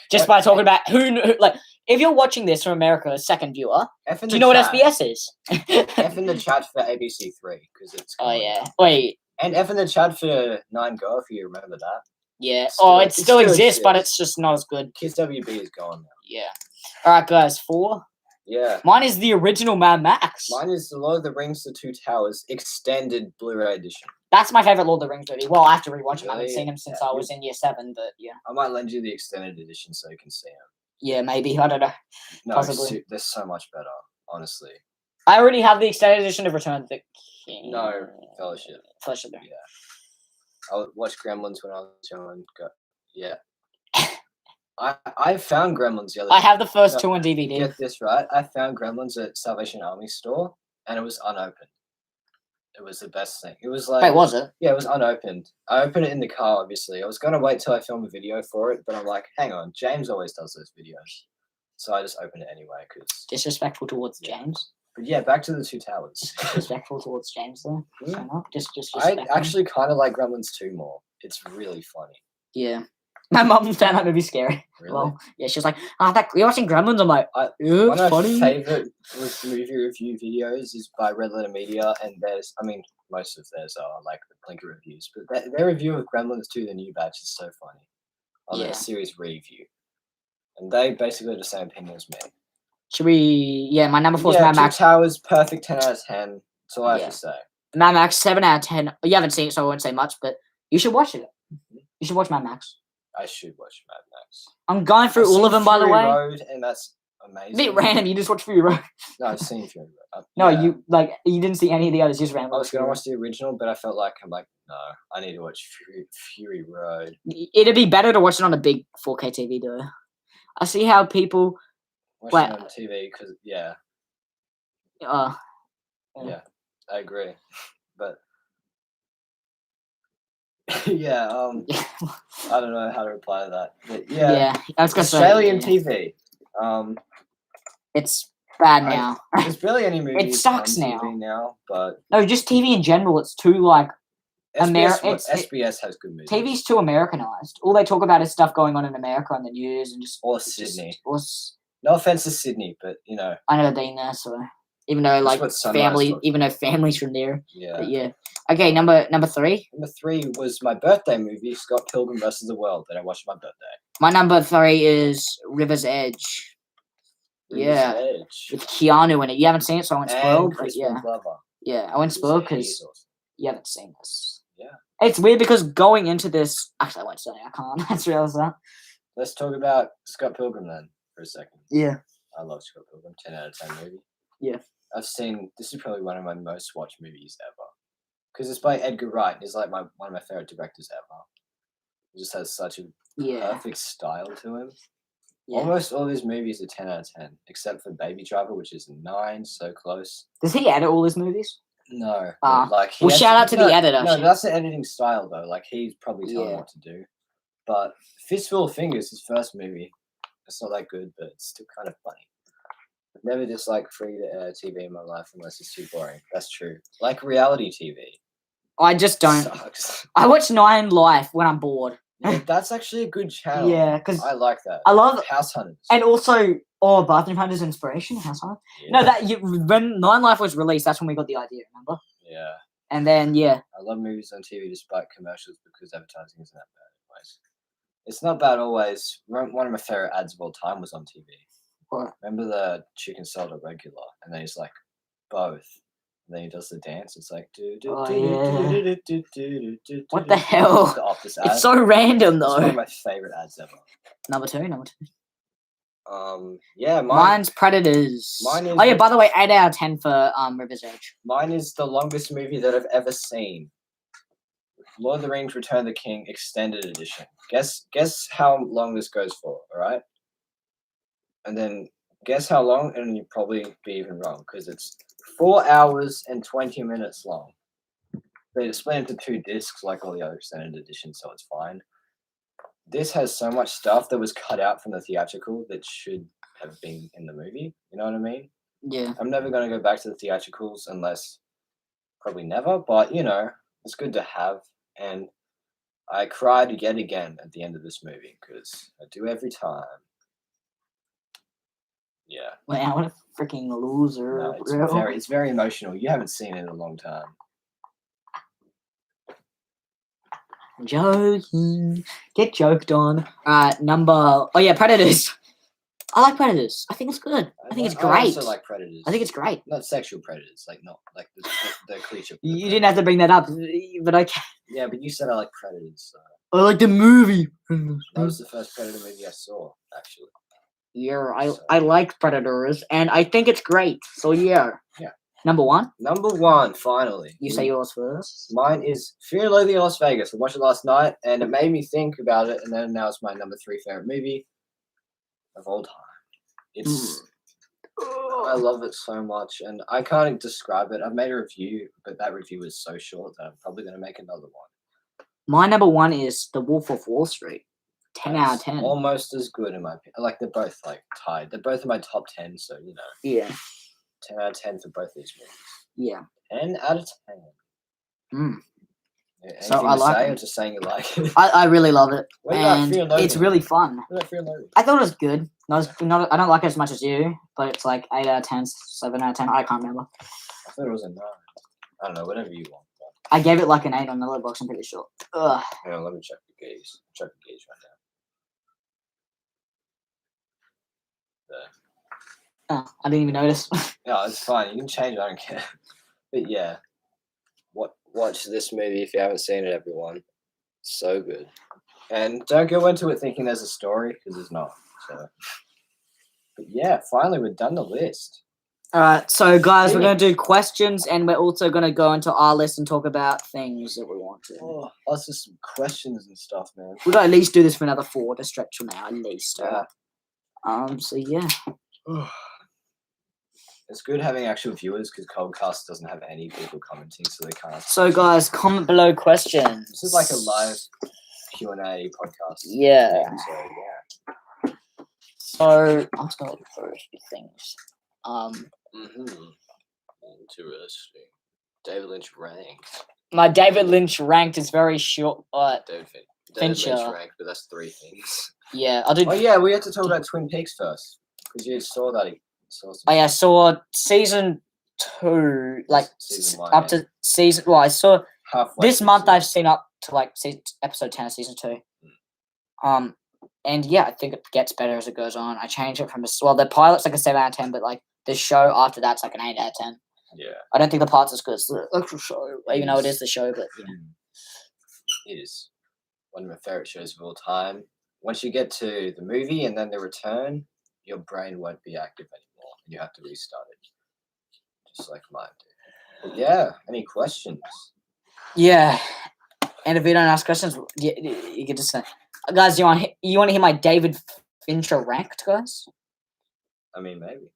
[SPEAKER 1] talking about who like if you're watching this from America, a second viewer, do you know what SBS is?
[SPEAKER 2] F in the chat for ABC3 because it's.
[SPEAKER 1] Oh yeah. Wait.
[SPEAKER 2] And F in the chat for 9 Go if you remember that.
[SPEAKER 1] Yeah.
[SPEAKER 2] Still-
[SPEAKER 1] it
[SPEAKER 2] it
[SPEAKER 1] still
[SPEAKER 2] still
[SPEAKER 1] exists, but
[SPEAKER 2] exists.
[SPEAKER 1] it's just not as good.
[SPEAKER 2] Kids WB is gone now.
[SPEAKER 1] Yeah. All right, guys. 4.
[SPEAKER 2] Yeah.
[SPEAKER 1] Mine is the original Mad Max.
[SPEAKER 2] Mine is The Lord of the Rings: The Two Towers extended Blu-ray edition.
[SPEAKER 1] That's my favorite Lord of the Rings movie. Well, I have to rewatch him. I haven't
[SPEAKER 2] Really?
[SPEAKER 1] seen him since
[SPEAKER 2] Yeah,
[SPEAKER 1] I was in year 7, but yeah.
[SPEAKER 2] I might lend you the extended edition so you can see them.
[SPEAKER 1] Yeah, maybe. I don't know.
[SPEAKER 2] No,
[SPEAKER 1] Possibly.
[SPEAKER 2] they're so much better, honestly.
[SPEAKER 1] I already have the extended edition of Return of the King.
[SPEAKER 2] No, Fellowship.
[SPEAKER 1] Fellowship.
[SPEAKER 2] Yeah. I watched Gremlins when I was young and yeah. I found Gremlins the other day.
[SPEAKER 1] I have the first 2 on DVD.
[SPEAKER 2] Get this right. I found Gremlins at Salvation Army store and it was unopened. It was the best thing. It was like...
[SPEAKER 1] Wait, was it?
[SPEAKER 2] Yeah, it was unopened. I opened it in the car, obviously. I was going to wait till I film a video for it, but I'm like, hang on, James always does those videos. So I just opened it anyway, because...
[SPEAKER 1] Disrespectful towards James.
[SPEAKER 2] But yeah, back to the Two Towers.
[SPEAKER 1] Disrespectful towards James, though.
[SPEAKER 2] Yeah.
[SPEAKER 1] Not just
[SPEAKER 2] I actually kind of like Gremlins 2 more. It's really funny.
[SPEAKER 1] Yeah. My mum found that movie scary.
[SPEAKER 2] Really?
[SPEAKER 1] Well, yeah, she was like, you're watching Gremlins? I'm like, yeah,
[SPEAKER 2] one
[SPEAKER 1] it's
[SPEAKER 2] of
[SPEAKER 1] funny.
[SPEAKER 2] my favorite movie review videos is by Red Letter Media, and most of theirs are like the Blinker reviews, but their review of Gremlins 2, the new batch, is so funny. On their series review. And they basically have the same opinion as me.
[SPEAKER 1] Should we... Yeah, my number 4 is Mad Max.
[SPEAKER 2] Two Towers, perfect 10 out of 10. That's all I have to say.
[SPEAKER 1] Mad Max, 7 out of 10. You haven't seen it, so I won't say much, but you should watch it. You should watch Mad Max.
[SPEAKER 2] I should watch Mad Max.
[SPEAKER 1] I'm going through all of them, by the way.
[SPEAKER 2] Road, and that's amazing.
[SPEAKER 1] A bit random. You just watched Fury Road.
[SPEAKER 2] No, I've seen Fury Road.
[SPEAKER 1] No, you didn't see any of the others. Just random.
[SPEAKER 2] I was gonna watch the original, but I'm like, no, I need to watch Fury Road.
[SPEAKER 1] It'd be better to watch it on a big 4K TV, though. I see how people
[SPEAKER 2] watch it on TV because yeah, I agree, but. Yeah, I don't know how to reply to that. But yeah,
[SPEAKER 1] I was gonna
[SPEAKER 2] Australian
[SPEAKER 1] say,
[SPEAKER 2] TV.
[SPEAKER 1] It's bad now.
[SPEAKER 2] There's barely any movies.
[SPEAKER 1] It sucks
[SPEAKER 2] on TV now, but
[SPEAKER 1] no, just TV in general. It's too like
[SPEAKER 2] SBS has good movies.
[SPEAKER 1] TV's too Americanized. All they talk about is stuff going on in America on the news and just
[SPEAKER 2] Sydney.
[SPEAKER 1] No
[SPEAKER 2] offense to Sydney, but you know
[SPEAKER 1] I never been there, so even though family's from there.
[SPEAKER 2] Yeah.
[SPEAKER 1] But yeah. Okay, number 3.
[SPEAKER 2] Number 3 was my birthday movie, Scott Pilgrim vs. the World, that I watched on my birthday.
[SPEAKER 1] My number 3 is River's Edge.
[SPEAKER 2] Edge.
[SPEAKER 1] With Keanu in it. You haven't seen it, so I won't spoil. But yeah.
[SPEAKER 2] Glover.
[SPEAKER 1] Yeah, I won't spoil because you haven't seen this.
[SPEAKER 2] Yeah.
[SPEAKER 1] It's weird because going into this... Actually, I won't say. I can't. That's real, that.
[SPEAKER 2] Let's talk about Scott Pilgrim then for a second.
[SPEAKER 1] Yeah.
[SPEAKER 2] I love Scott Pilgrim. 10 out of 10 movie.
[SPEAKER 1] Yeah.
[SPEAKER 2] This is probably one of my most watched movies ever. Because it's by Edgar Wright. He's like one of my favorite directors ever. He just has such a perfect style to him. Yeah. Almost all his movies are 10 out of 10, except for Baby Driver, which is 9, so close.
[SPEAKER 1] Does he edit all his movies?
[SPEAKER 2] No.
[SPEAKER 1] Shout out to the editor.
[SPEAKER 2] No, that's the editing style, though. Like, he's probably telling him what to do. But Fistful of Fingers, his first movie, it's not that good, but it's still kind of funny. I've never just like free-to-air TV in my life unless it's too boring. That's true. Like reality TV.
[SPEAKER 1] I just don't.
[SPEAKER 2] Sucks.
[SPEAKER 1] I watch 9 Life when I'm bored.
[SPEAKER 2] Yeah, that's actually a good channel.
[SPEAKER 1] Yeah, because
[SPEAKER 2] I like that.
[SPEAKER 1] I love
[SPEAKER 2] House Hunters.
[SPEAKER 1] And also, Bathroom Hunters inspiration. House Hunters.
[SPEAKER 2] Yeah.
[SPEAKER 1] No, when 9 Life was released, that's when we got the idea. Remember?
[SPEAKER 2] Yeah.
[SPEAKER 1] And then I
[SPEAKER 2] love movies on TV despite commercials because advertising isn't that bad always. It's not bad always. One of my favorite ads of all time was on TV.
[SPEAKER 1] What?
[SPEAKER 2] Remember the chicken soda regular, and then he's like, both. And then he does the dance. It's like,
[SPEAKER 1] what the hell?
[SPEAKER 2] The Optus ad.
[SPEAKER 1] It's so random though.
[SPEAKER 2] It's one of my favorite ads ever.
[SPEAKER 1] Number two.
[SPEAKER 2] Yeah,
[SPEAKER 1] mine's Predators.
[SPEAKER 2] Mine is.
[SPEAKER 1] Oh yeah, by the way, 8 out of 10 for River's Edge.
[SPEAKER 2] Mine is the longest movie that I've ever seen. Lord of the Rings: Return of the King Extended Edition. Guess how long this goes for, all right? And then guess how long, and you'll probably be even wrong, because it's 4 hours and 20 minutes long. They split into 2 discs like all the other extended editions, so it's fine. This has so much stuff that was cut out from the theatrical that should have been in the movie. You know what I mean?
[SPEAKER 1] Yeah.
[SPEAKER 2] I'm never going to go back to the theatricals unless, probably never, but, you know, it's good to have. And I cried yet again at the end of this movie, because I do every time. Yeah.
[SPEAKER 1] Wow, what a freaking loser.
[SPEAKER 2] No, it's very emotional. You haven't seen it in a long time.
[SPEAKER 1] Joking. Get joked on. Predators. I like Predators. I think it's good. I think it's great.
[SPEAKER 2] I also like Predators.
[SPEAKER 1] I think it's great.
[SPEAKER 2] Not sexual predators, like not like the creature.
[SPEAKER 1] You didn't have to bring that up, but okay.
[SPEAKER 2] Yeah, but you said I like Predators. So.
[SPEAKER 1] I like the movie.
[SPEAKER 2] That was the first Predator movie I saw, actually.
[SPEAKER 1] Yeah, I like Predators, and I think it's great. So yeah.
[SPEAKER 2] Yeah.
[SPEAKER 1] Number one,
[SPEAKER 2] finally.
[SPEAKER 1] you say yours first.
[SPEAKER 2] Mine is Fear and Loathing in Las Vegas. I watched it last night, and it made me think about it, and then now it's my number 3 favorite movie of all time. It's I love it so much, and I can't describe it. I've made a review, but that review is so short that I'm probably going to make another one.
[SPEAKER 1] My number one is The Wolf of Wall Street. 10 out of 10.
[SPEAKER 2] Almost as good in my opinion. Like they're both like tied. They're both in my top 10, so you know.
[SPEAKER 1] Yeah.
[SPEAKER 2] 10 out of 10 for both these movies.
[SPEAKER 1] Yeah.
[SPEAKER 2] 10 out of 10. Yeah,
[SPEAKER 1] so I like it.
[SPEAKER 2] Or just saying you like it?
[SPEAKER 1] I really love it.
[SPEAKER 2] What
[SPEAKER 1] and it's really fun.
[SPEAKER 2] What about Fear and Loathing?
[SPEAKER 1] I thought it was good. I don't like it as much as you, but it's like 8 out of 10, 7 out of 10. I can't remember.
[SPEAKER 2] I thought it was a 9. I don't know, whatever you want.
[SPEAKER 1] I gave it like an 8 on the Letterboxd, I'm pretty sure. Ugh.
[SPEAKER 2] Hang on, let me check the gauge. Check the gauge right now. There.
[SPEAKER 1] Oh, I didn't even notice.
[SPEAKER 2] No, it's fine. You can change it. I don't care. But yeah, watch this movie if you haven't seen it, everyone. So good. And don't go into it thinking there's a story, because there's not. So, but yeah, finally we've done the list.
[SPEAKER 1] Alright, so guys, we're going to do questions, and we're also going to go into our list and talk about things that we want to.
[SPEAKER 2] Oh, lots of some questions and stuff, man.
[SPEAKER 1] We've got to at least do this for another 4 to stretch from now, at least.
[SPEAKER 2] Yeah.
[SPEAKER 1] So yeah.
[SPEAKER 2] It's good having actual viewers because Coldcast doesn't have any people commenting, so they can't.
[SPEAKER 1] So guys, comment below questions.
[SPEAKER 2] This is like a live Q&A podcast.
[SPEAKER 1] Yeah.
[SPEAKER 2] So
[SPEAKER 1] I'm just gonna look for a few things.
[SPEAKER 2] Interesting. David Lynch ranked.
[SPEAKER 1] My David Lynch ranked is very short.
[SPEAKER 2] David
[SPEAKER 1] Fincher.
[SPEAKER 2] Lynch ranked, but that's 3 things.
[SPEAKER 1] Yeah, I'll do.
[SPEAKER 2] Oh yeah, we have to talk about Twin Peaks first because you saw that.
[SPEAKER 1] I saw season 2, like
[SPEAKER 2] season 1,
[SPEAKER 1] up to season. Well, I saw
[SPEAKER 2] halfway
[SPEAKER 1] this month. I've seen up to like episode 10 of season 2. And yeah, I think it gets better as it goes on. I changed it from the pilot's like a 7 out of 10, but like the show after that's like an 8 out of 10.
[SPEAKER 2] Yeah.
[SPEAKER 1] I don't think the pilot's as good as the actual show, even though it is the show. But yeah.
[SPEAKER 2] It is one of my favorite shows of all time. Once you get to the movie and then the return, your brain won't be active anymore, and you have to restart it, just like mine did. But yeah, any questions? Yeah,
[SPEAKER 1] and if you don't ask questions, you can just say, guys, you want to hear my David Fincher ranked, guys?
[SPEAKER 2] I mean, maybe.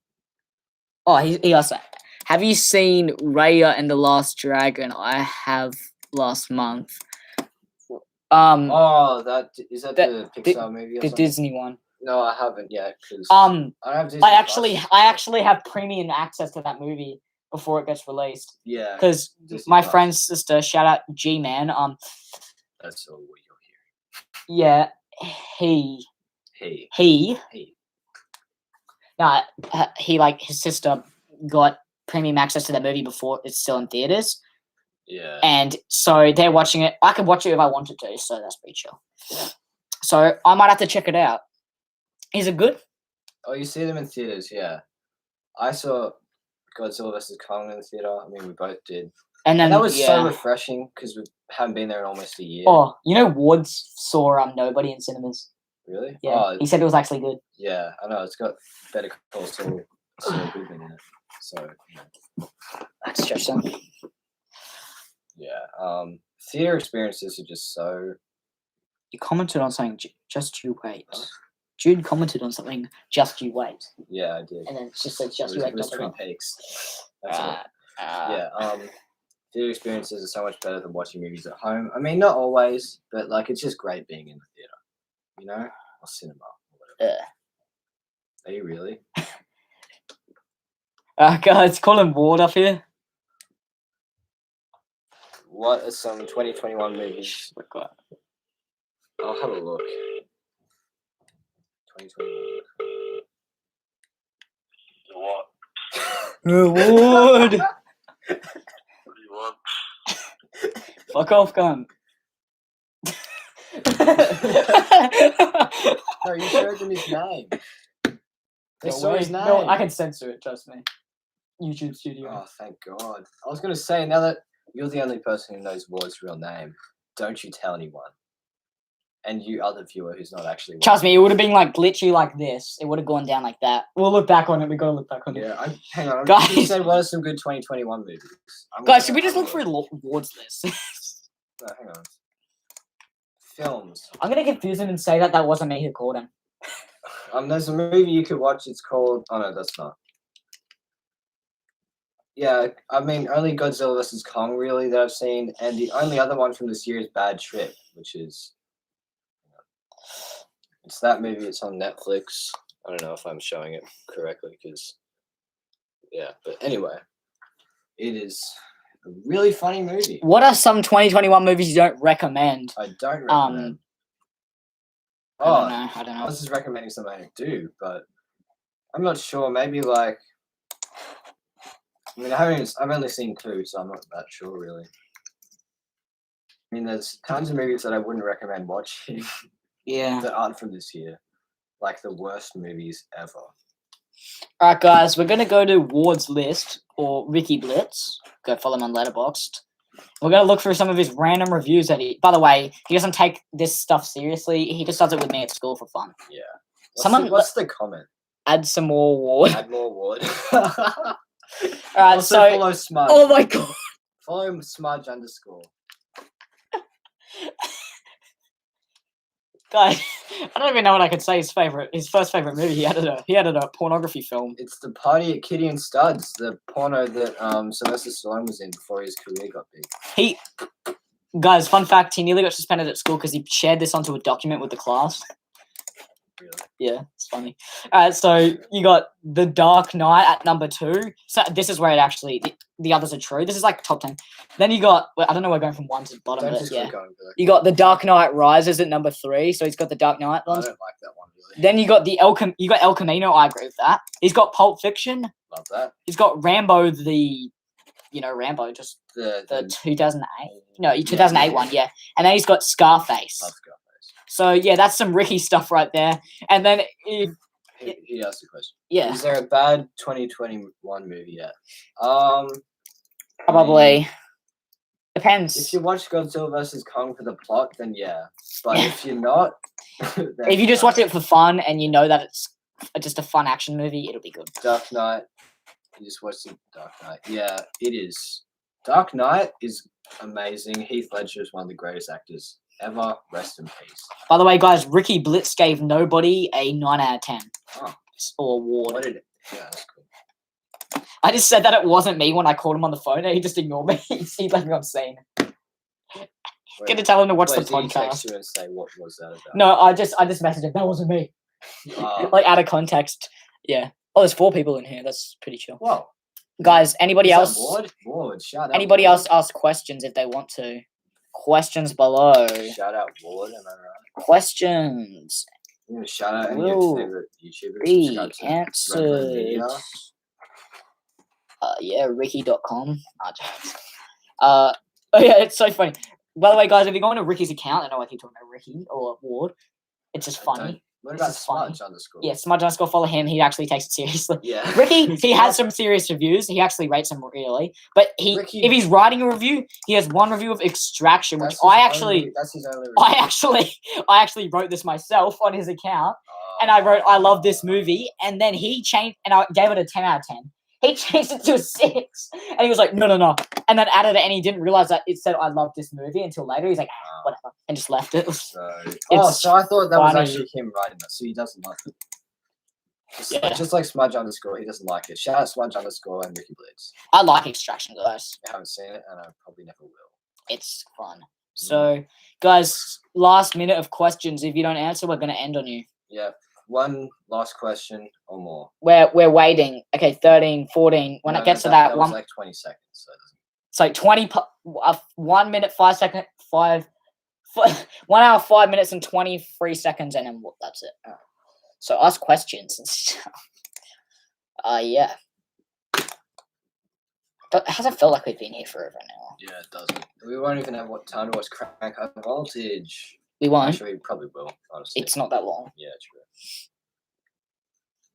[SPEAKER 1] Oh, he also. Have you seen Raya and the Last Dragon? I have last month.
[SPEAKER 2] Oh, is that the Pixar movie? Or
[SPEAKER 1] the
[SPEAKER 2] something?
[SPEAKER 1] Disney one.
[SPEAKER 2] No, I haven't yet.
[SPEAKER 1] I actually have premium access to that movie before it gets released.
[SPEAKER 2] Yeah.
[SPEAKER 1] Because my friend's sister, shout out G-Man.
[SPEAKER 2] That's all what you're
[SPEAKER 1] hearing. Yeah, he. He like his sister got premium access to that movie before it's still in theaters.
[SPEAKER 2] Yeah.
[SPEAKER 1] And so they're watching it. I could watch it if I wanted to, so that's pretty chill. So I might have to check it out. Is it good?
[SPEAKER 2] Oh, you see them in theaters, yeah. I saw Godzilla vs. Kong in the theater. I mean, we both did. And that was so refreshing because we haven't been there in almost a year.
[SPEAKER 1] Oh, you know, Woods saw Nobody in cinemas.
[SPEAKER 2] Really?
[SPEAKER 1] Yeah. Oh, he said it was actually good.
[SPEAKER 2] Yeah, I know. It's got Better Call Saul Goodman in it. So, yeah.
[SPEAKER 1] That's interesting.
[SPEAKER 2] Yeah. Theater experiences are just so.
[SPEAKER 1] You commented on something. Just you wait. Huh? Jude commented on something. Just you wait.
[SPEAKER 2] Yeah, I did.
[SPEAKER 1] And then it just said just you wait.
[SPEAKER 2] It was Twin Peaks. That's it. Yeah. Theater experiences are so much better than watching movies at home. I mean, not always, but like it's just great being in the theater. You know, or cinema, or whatever. Are you really?
[SPEAKER 1] Guys, call him Ward up here.
[SPEAKER 2] What are some 2021 movies? I'll have a look. 2021.
[SPEAKER 3] What?
[SPEAKER 1] Reward.
[SPEAKER 3] What do you want?
[SPEAKER 1] Fuck off, gun.
[SPEAKER 2] No, you showed them his name. They
[SPEAKER 1] No
[SPEAKER 2] saw
[SPEAKER 1] way.
[SPEAKER 2] his name.
[SPEAKER 1] No, I can censor it. Trust me. YouTube Studio.
[SPEAKER 2] Oh, thank God. I was going to say, now that you're the only person who knows Ward's real name, don't you tell anyone. And you other viewer who's not actually
[SPEAKER 1] Trust me, it would have been like glitchy like this. It would have gone down like that. We'll look back on it. We gotta look back on it.
[SPEAKER 2] Yeah, hang on.
[SPEAKER 1] Guys.
[SPEAKER 2] You said what are some good 2021 movies?
[SPEAKER 1] Guys, should we just look through Ward's list?
[SPEAKER 2] No, hang on. Films.
[SPEAKER 1] I'm gonna confuse him and say that wasn't me who called him.
[SPEAKER 2] There's a movie you could watch. It's called. Oh no, that's not. Yeah, I mean, only Godzilla vs Kong really that I've seen, and the only other one from this year is Bad Trip, which is. It's that movie. It's on Netflix. I don't know if I'm showing it correctly because. Yeah, but anyway, it is a really funny movie.
[SPEAKER 1] What are some 2021 movies you don't recommend?
[SPEAKER 2] I don't recommend.
[SPEAKER 1] I don't know.
[SPEAKER 2] I was just recommending something I do, but I'm not sure. Maybe like. I mean, I've only seen 2, so I'm not that sure really. I mean, there's tons of movies that I wouldn't recommend watching.
[SPEAKER 1] Yeah.
[SPEAKER 2] That aren't from this year, like the worst movies ever.
[SPEAKER 1] All right, guys, we're gonna go to Ward's list or Ricky Blitz. Go follow him on Letterboxd. We're gonna look through some of his random reviews that he. By the way, he doesn't take this stuff seriously. He just does it with me at school for fun.
[SPEAKER 2] Yeah.
[SPEAKER 1] What's
[SPEAKER 2] the comment?
[SPEAKER 1] Add some more Ward.
[SPEAKER 2] Add more Ward.
[SPEAKER 1] All right,
[SPEAKER 2] also
[SPEAKER 1] so
[SPEAKER 2] follow Smudge.
[SPEAKER 1] Oh my God.
[SPEAKER 2] Follow Smudge _
[SPEAKER 1] Guys, I don't even know what I could say. His first favorite movie. He added a pornography film.
[SPEAKER 2] It's The Party at Kitty and Studs, the porno that Sylvester Stallone was in before his career got big.
[SPEAKER 1] Guys, fun fact: he nearly got suspended at school because he shared this onto a document with the class.
[SPEAKER 2] Really?
[SPEAKER 1] Yeah, it's funny. All right, so you got The Dark Knight at number 2. So this is where it actually the others are true. This is like top 10. Then you got I don't know. We're going from 1 to the bottom.
[SPEAKER 2] Don't
[SPEAKER 1] But
[SPEAKER 2] just
[SPEAKER 1] yeah,
[SPEAKER 2] keep going.
[SPEAKER 1] you got The Dark Knight Rises at number 3. So he's got the Dark Knight
[SPEAKER 2] I
[SPEAKER 1] ones.
[SPEAKER 2] don't like that one really.
[SPEAKER 1] Then you got El Camino. I agree with that. He's got Pulp Fiction.
[SPEAKER 2] Love that.
[SPEAKER 1] He's got Rambo. Rambo, just
[SPEAKER 2] The
[SPEAKER 1] 2008. No, 2008 one. Yeah, and then he's got Scarface.
[SPEAKER 2] Love Scarface.
[SPEAKER 1] So yeah, that's some Ricky stuff right there. And then
[SPEAKER 2] He asked a question.
[SPEAKER 1] Yeah.
[SPEAKER 2] Is there a bad 2021 movie yet?
[SPEAKER 1] Probably. Depends.
[SPEAKER 2] If you watch Godzilla vs Kong for the plot, then yeah. But if you're not, then
[SPEAKER 1] if you just watch it for fun and you know that it's just a fun action movie, it'll be good.
[SPEAKER 2] Dark Knight. You just watched the Dark Knight. Yeah, it is. Dark Knight is amazing. Heath Ledger is one of the greatest actors ever. Rest in peace.
[SPEAKER 1] By the way, guys, Ricky Blitz gave Nobody a 9 out of 10.
[SPEAKER 2] Oh.
[SPEAKER 1] Or award.
[SPEAKER 2] What did it? Yeah, that's cool.
[SPEAKER 1] I just said that it wasn't me when I called him on the phone, and he just ignored me. He let me on scene. Gonna tell him to watch the
[SPEAKER 2] Did he text
[SPEAKER 1] podcast.
[SPEAKER 2] you and say what was that about?
[SPEAKER 1] No, I just messaged him. That wasn't me. Like out of context. Yeah. Oh, there's 4 people in here. That's pretty chill.
[SPEAKER 2] Whoa.
[SPEAKER 1] Guys, anybody else?
[SPEAKER 2] Ward, shout out.
[SPEAKER 1] Anybody
[SPEAKER 2] Ward.
[SPEAKER 1] else ask questions if they want to? Questions below.
[SPEAKER 2] Shout out Ward, am I right?
[SPEAKER 1] Questions.
[SPEAKER 2] I'm gonna shout out any of your favorite YouTubers.
[SPEAKER 1] Be
[SPEAKER 2] Subscribe to Red Room Media.
[SPEAKER 1] answered. Yeah, Ricky.com. Oh yeah, it's so funny. By the way, guys, if you're going to Ricky's account, I know I keep talking about Ricky or Ward. It's just funny.
[SPEAKER 2] What
[SPEAKER 1] It's
[SPEAKER 2] about
[SPEAKER 1] just funny.
[SPEAKER 2] Smudge _
[SPEAKER 1] Yeah, Smudge _ follow him. He actually takes it seriously.
[SPEAKER 2] Yeah.
[SPEAKER 1] Ricky, he has some serious reviews. He actually rates them really. But
[SPEAKER 2] Ricky-
[SPEAKER 1] if he's writing a review, he has one review of Extraction, which
[SPEAKER 2] That's his only review.
[SPEAKER 1] I actually wrote this myself on his account. And I wrote, I love this movie. And then he changed, and I gave it a 10 out of 10. He changed it to a 6. And he was like, no. And then added it, and he didn't realize that it said, I love this movie until later. He's like, whatever. And just left it.
[SPEAKER 2] So I thought that was
[SPEAKER 1] funny.
[SPEAKER 2] actually him writing that. So he doesn't like it. Just like Smudge _ he doesn't like it. Shout out Smudge _ and Ricky Blitz.
[SPEAKER 1] I like Extraction, guys.
[SPEAKER 2] I haven't seen it, and I probably never will.
[SPEAKER 1] It's fun. So, guys, last minute of questions. If you don't answer, we're going to end on you.
[SPEAKER 2] Yeah. One last question or more.
[SPEAKER 1] We're waiting. Okay, 13, 14. When it gets to that
[SPEAKER 2] was
[SPEAKER 1] one,
[SPEAKER 2] like 20 seconds. So it doesn't.
[SPEAKER 1] so 1 minute, 5 second, 1 hour, 5 minutes, and 23 seconds, and then that's it. So ask questions and stuff. Yeah. But it hasn't felt like we've been here forever now.
[SPEAKER 2] Yeah, it doesn't. We won't even have time to watch Crank High Voltage.
[SPEAKER 1] We won't.
[SPEAKER 2] Actually, we probably will. Honestly,
[SPEAKER 1] It's not that long.
[SPEAKER 2] Yeah, true.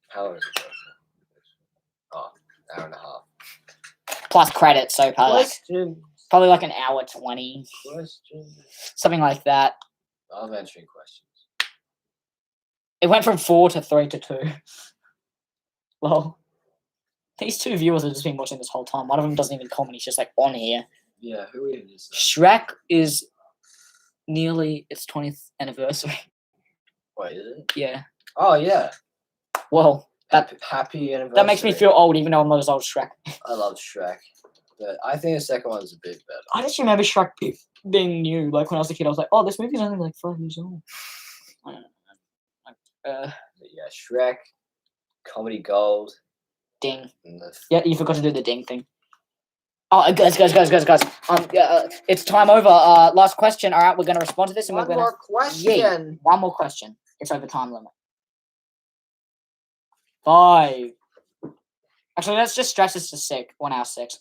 [SPEAKER 2] How long is it? Oh, hour and a half.
[SPEAKER 1] Plus credit, so probably like an hour 20. Something like that.
[SPEAKER 2] I'm answering questions.
[SPEAKER 1] It went from 4 to 3 to 2. Well, these two viewers have just been watching this whole time. One of them doesn't even comment. He's just like on here.
[SPEAKER 2] Yeah, who even is that?
[SPEAKER 1] Shrek is nearly its 20th anniversary.
[SPEAKER 2] Wait, is it?
[SPEAKER 1] Yeah.
[SPEAKER 2] Oh, yeah.
[SPEAKER 1] Well,
[SPEAKER 2] happy anniversary.
[SPEAKER 1] That makes me feel old, even though I'm not as old as Shrek.
[SPEAKER 2] I love Shrek. But I think the second one's a bit better.
[SPEAKER 1] I just remember Shrek being new. Like, when I was a kid, I was like, oh, this movie's only like 5 years old. I don't know.
[SPEAKER 2] Yeah, Shrek, Comedy Gold.
[SPEAKER 1] Ding. Yeah, you forgot to do the ding thing. Oh, guys. It's time over. Last question. All right, we're going to respond to this. And
[SPEAKER 2] One more question.
[SPEAKER 1] Yeah, one more question. It's over time limit. 5. Actually, let's just stretch this to 6. 1 hour 6.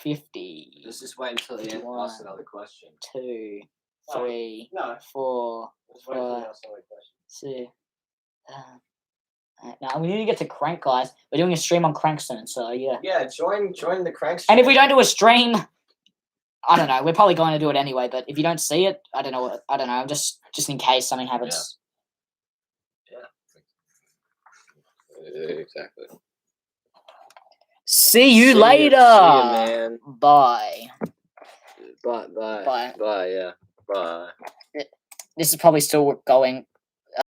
[SPEAKER 1] 50.
[SPEAKER 2] Let's just wait until the end to ask another question.
[SPEAKER 1] 2, 3,
[SPEAKER 2] No.
[SPEAKER 1] 4,
[SPEAKER 2] Let's wait until you ask another question.
[SPEAKER 1] 6. Now we need to get to Crank, guys. We're doing a stream on Crank soon, so yeah.
[SPEAKER 2] Yeah, join the Crank stream.
[SPEAKER 1] And if we don't do a stream, I don't know. We're probably going to do it anyway. But if you don't see it, I don't know. Just in case something happens.
[SPEAKER 2] Yeah. Exactly.
[SPEAKER 1] See you later.
[SPEAKER 2] See you, man.
[SPEAKER 1] Bye.
[SPEAKER 2] Bye. Yeah. Bye.
[SPEAKER 1] This is probably still going.